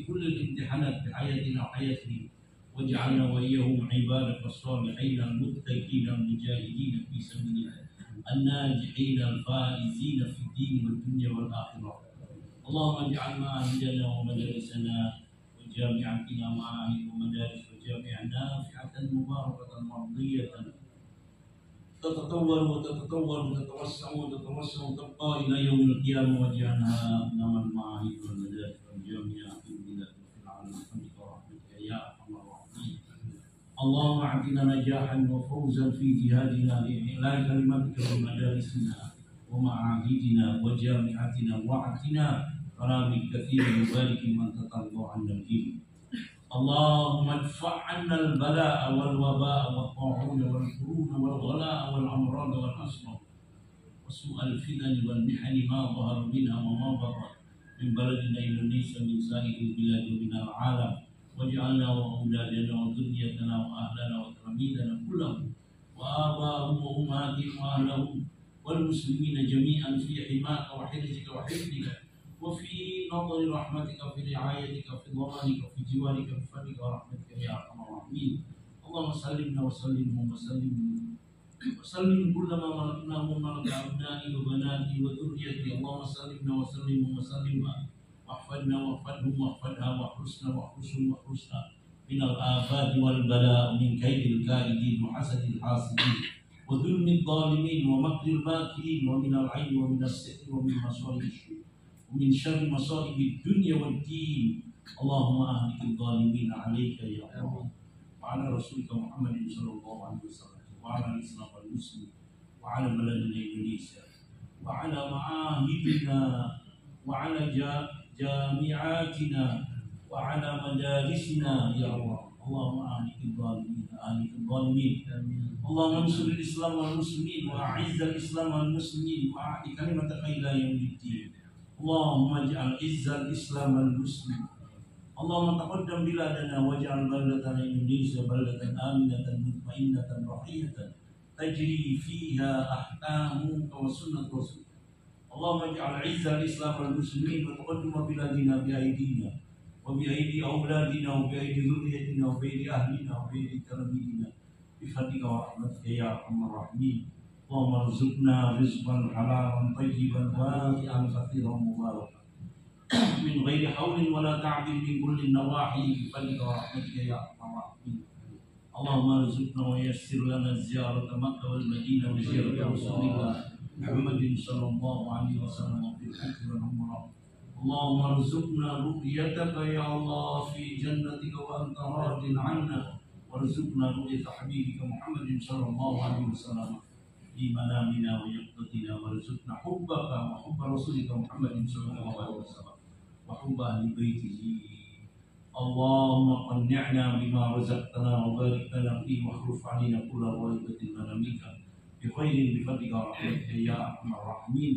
كل الامتحانات في حياتنا وحياتهم. واجعلنا وإياهم عبادك الصالحين المتقين المجاهدين في سبيلك الناجحين الفائزين في الدين والدنيا والآخرة. اللهم اجعل معاهدنا ومدارسنا وجامعتنا معاهد ومدارس وجامع نافعة مباركة مرضية تتطور وتتطور وتتوسع وتتوسع وتبقى إلى يوم القيامة. واجعلها أمام المعاهد والمدارس والجامعات في البلاد وفي العالم بفضلك ورحمتك يا أرحم الراحمين. اللهم اعطنا نجاحا وفوزا في جهادنا لإعلاء كلمتك في مدارسنا ومعاهدنا وجامعاتنا واعطنا كرام كثير وبارك من تترضى عنا به. اللهم ادفع عنا البلاء والوباء والطاعون والقرون والغلاء والأمراض والأسرار وسوء الفتن والمحن ما ظهر منها وما بطن من بلدنا إندونيسيا من سائر البلاد ومن العالم. واجعلنا وأولادنا وذريتنا وأهلنا وتلاميذنا كلهم وآباءهم وأمهاتهم وأهلهم والمسلمين جميعا في حماك وحرزك وحفظك وفي نظر رحمتك وفي رعايتك وفي ضمانك وفي جوارك بفضلك ورحمتك يا أرحم الراحمين. اللهم سلمنا وسلم كل ما ملكناه وملك أبنائي وبناتي وذريتي. اللهم سلمنا وسلم واحفظنا واحفظهم واحفظها واحرسنا واحرسها من الآفات والبلاء ومن كيد الكائدين وحسد الحاسدين وظلم الظالمين ومكر الماكرين ومن العين ومن السحر ومن مصائب الشرك ومن شر مصائب الدنيا والدين. اللهم أهلك الظالمين عليك يا الله وعلى رسولك محمد صلى الله عليه وسلم وعلى الإسلام والمسلمين وعلى بلدنا إندونيسيا وعلى معاهدنا وعلى جامعاتنا وعلى مدارسنا يا الله. اللهم أهلك الظالمين اللهم انصر الإسلام والمسلمين وأعز الإسلام والمسلمين وأعد كلمتك إلى يوم الدين. اللهم اجعل عز الإسلام والمسلمين. اللهم تقدم بلادنا واجعل بلدتنا إندونيسيا بلدة آمنة مطمئنة رخية تجري فيها أحكامك وسنة رسولك. اللهم اجعل عز الإسلام والمسلمين وتقدم بلادنا بأيدينا وبأيدي أولادنا وبأيدي ذريتنا وبأيدي أهلنا وبأيدي تلاميذنا بفضلك ورحمتك يا أرحم الراحمين. اللهم ارزقنا رزقا حلالا طيبا واسعا كثيرا مباركا من غير حول ولا تعب من كل النواحي بفضلك ورحمتك يا أرحم الراحمين. اللهم ارزقنا ويسر لنا زيارة مكة والمدينة وزيارة رسولك محمد صلى الله عليه وسلم في الحج والعمرة. اللهم ارزقنا رؤيتك يا الله في جنتك وأنت راض عنا، وارزقنا رؤية حبيبك محمد صلى الله عليه وسلم في منامنا ويقظتنا، وارزقنا حبك وحب رسولك محمد صلى الله عليه وسلم وحب أهل بيته. اللهم قنعنا بما رزقتنا وبارك لنا فيه واخلف علينا كل غائبة منامك بخير بفضلك ورحمتك يا أرحم الراحمين.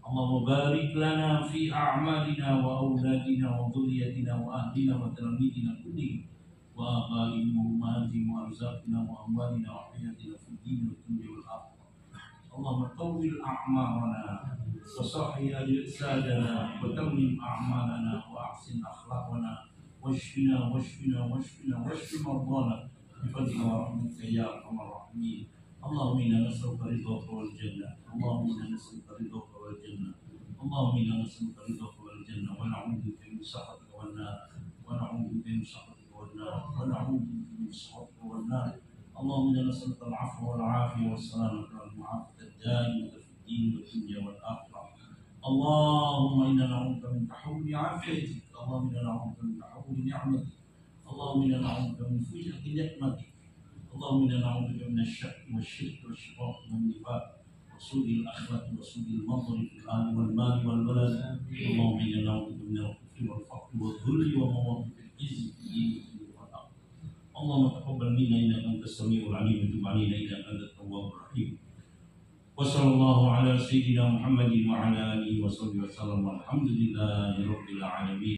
اللهم بارك لنا في أعمالنا وأولادنا وذريتنا وأهلنا وتلاميذنا كلهم وآبائهم وأمهاتهم وأرزاقنا وأموالنا وحياتنا في الدين والدنيا والآخرة. اللهم طول أعمارنا وصحي أجسادنا وتمم أعمالنا وأحسن أخلاقنا واشفنا واشفنا واشفنا واشف مرضانا بفضلك ورحمتك يا أرحم الراحمين. اللهم إنا نسألك رضاك والجنة، اللهم إنا نسألك رضاك والجنة، اللهم إنا نسألك رضاك والجنة، ونعوذ بك من سخطك والنار، ونعوذ بك من سخطك والنار، ونعوذ بك من سخطك والنار. اللهم إنا نسألك العفو والعافية والسلامة والمعافاة الدائمة في الدين والدنيا والآخرة. اللهم إنا نعوذ بك من تحول عافيتك، اللهم إنا نعوذ بك من تحول نعمتك، اللهم إنا نعوذ بك من فجأة نعمتك، اللهم إنا نعوذ بك من الشك والشرك والشقاق والنفاق وسوء الأخلاق وسوء المنظر في الأهل والمال والولد. اللهم إنا نعوذ بك من الكفر والفقر والذل ومواقف العز في الدين والآخرة. اللهم تقبل منا إنك أنت السميع العليم وتب علينا إنك أنت التواب الرحيم. وصلى الله على سيدنا محمد وعلى آله وصحبه وسلم والحمد لله رب العالمين.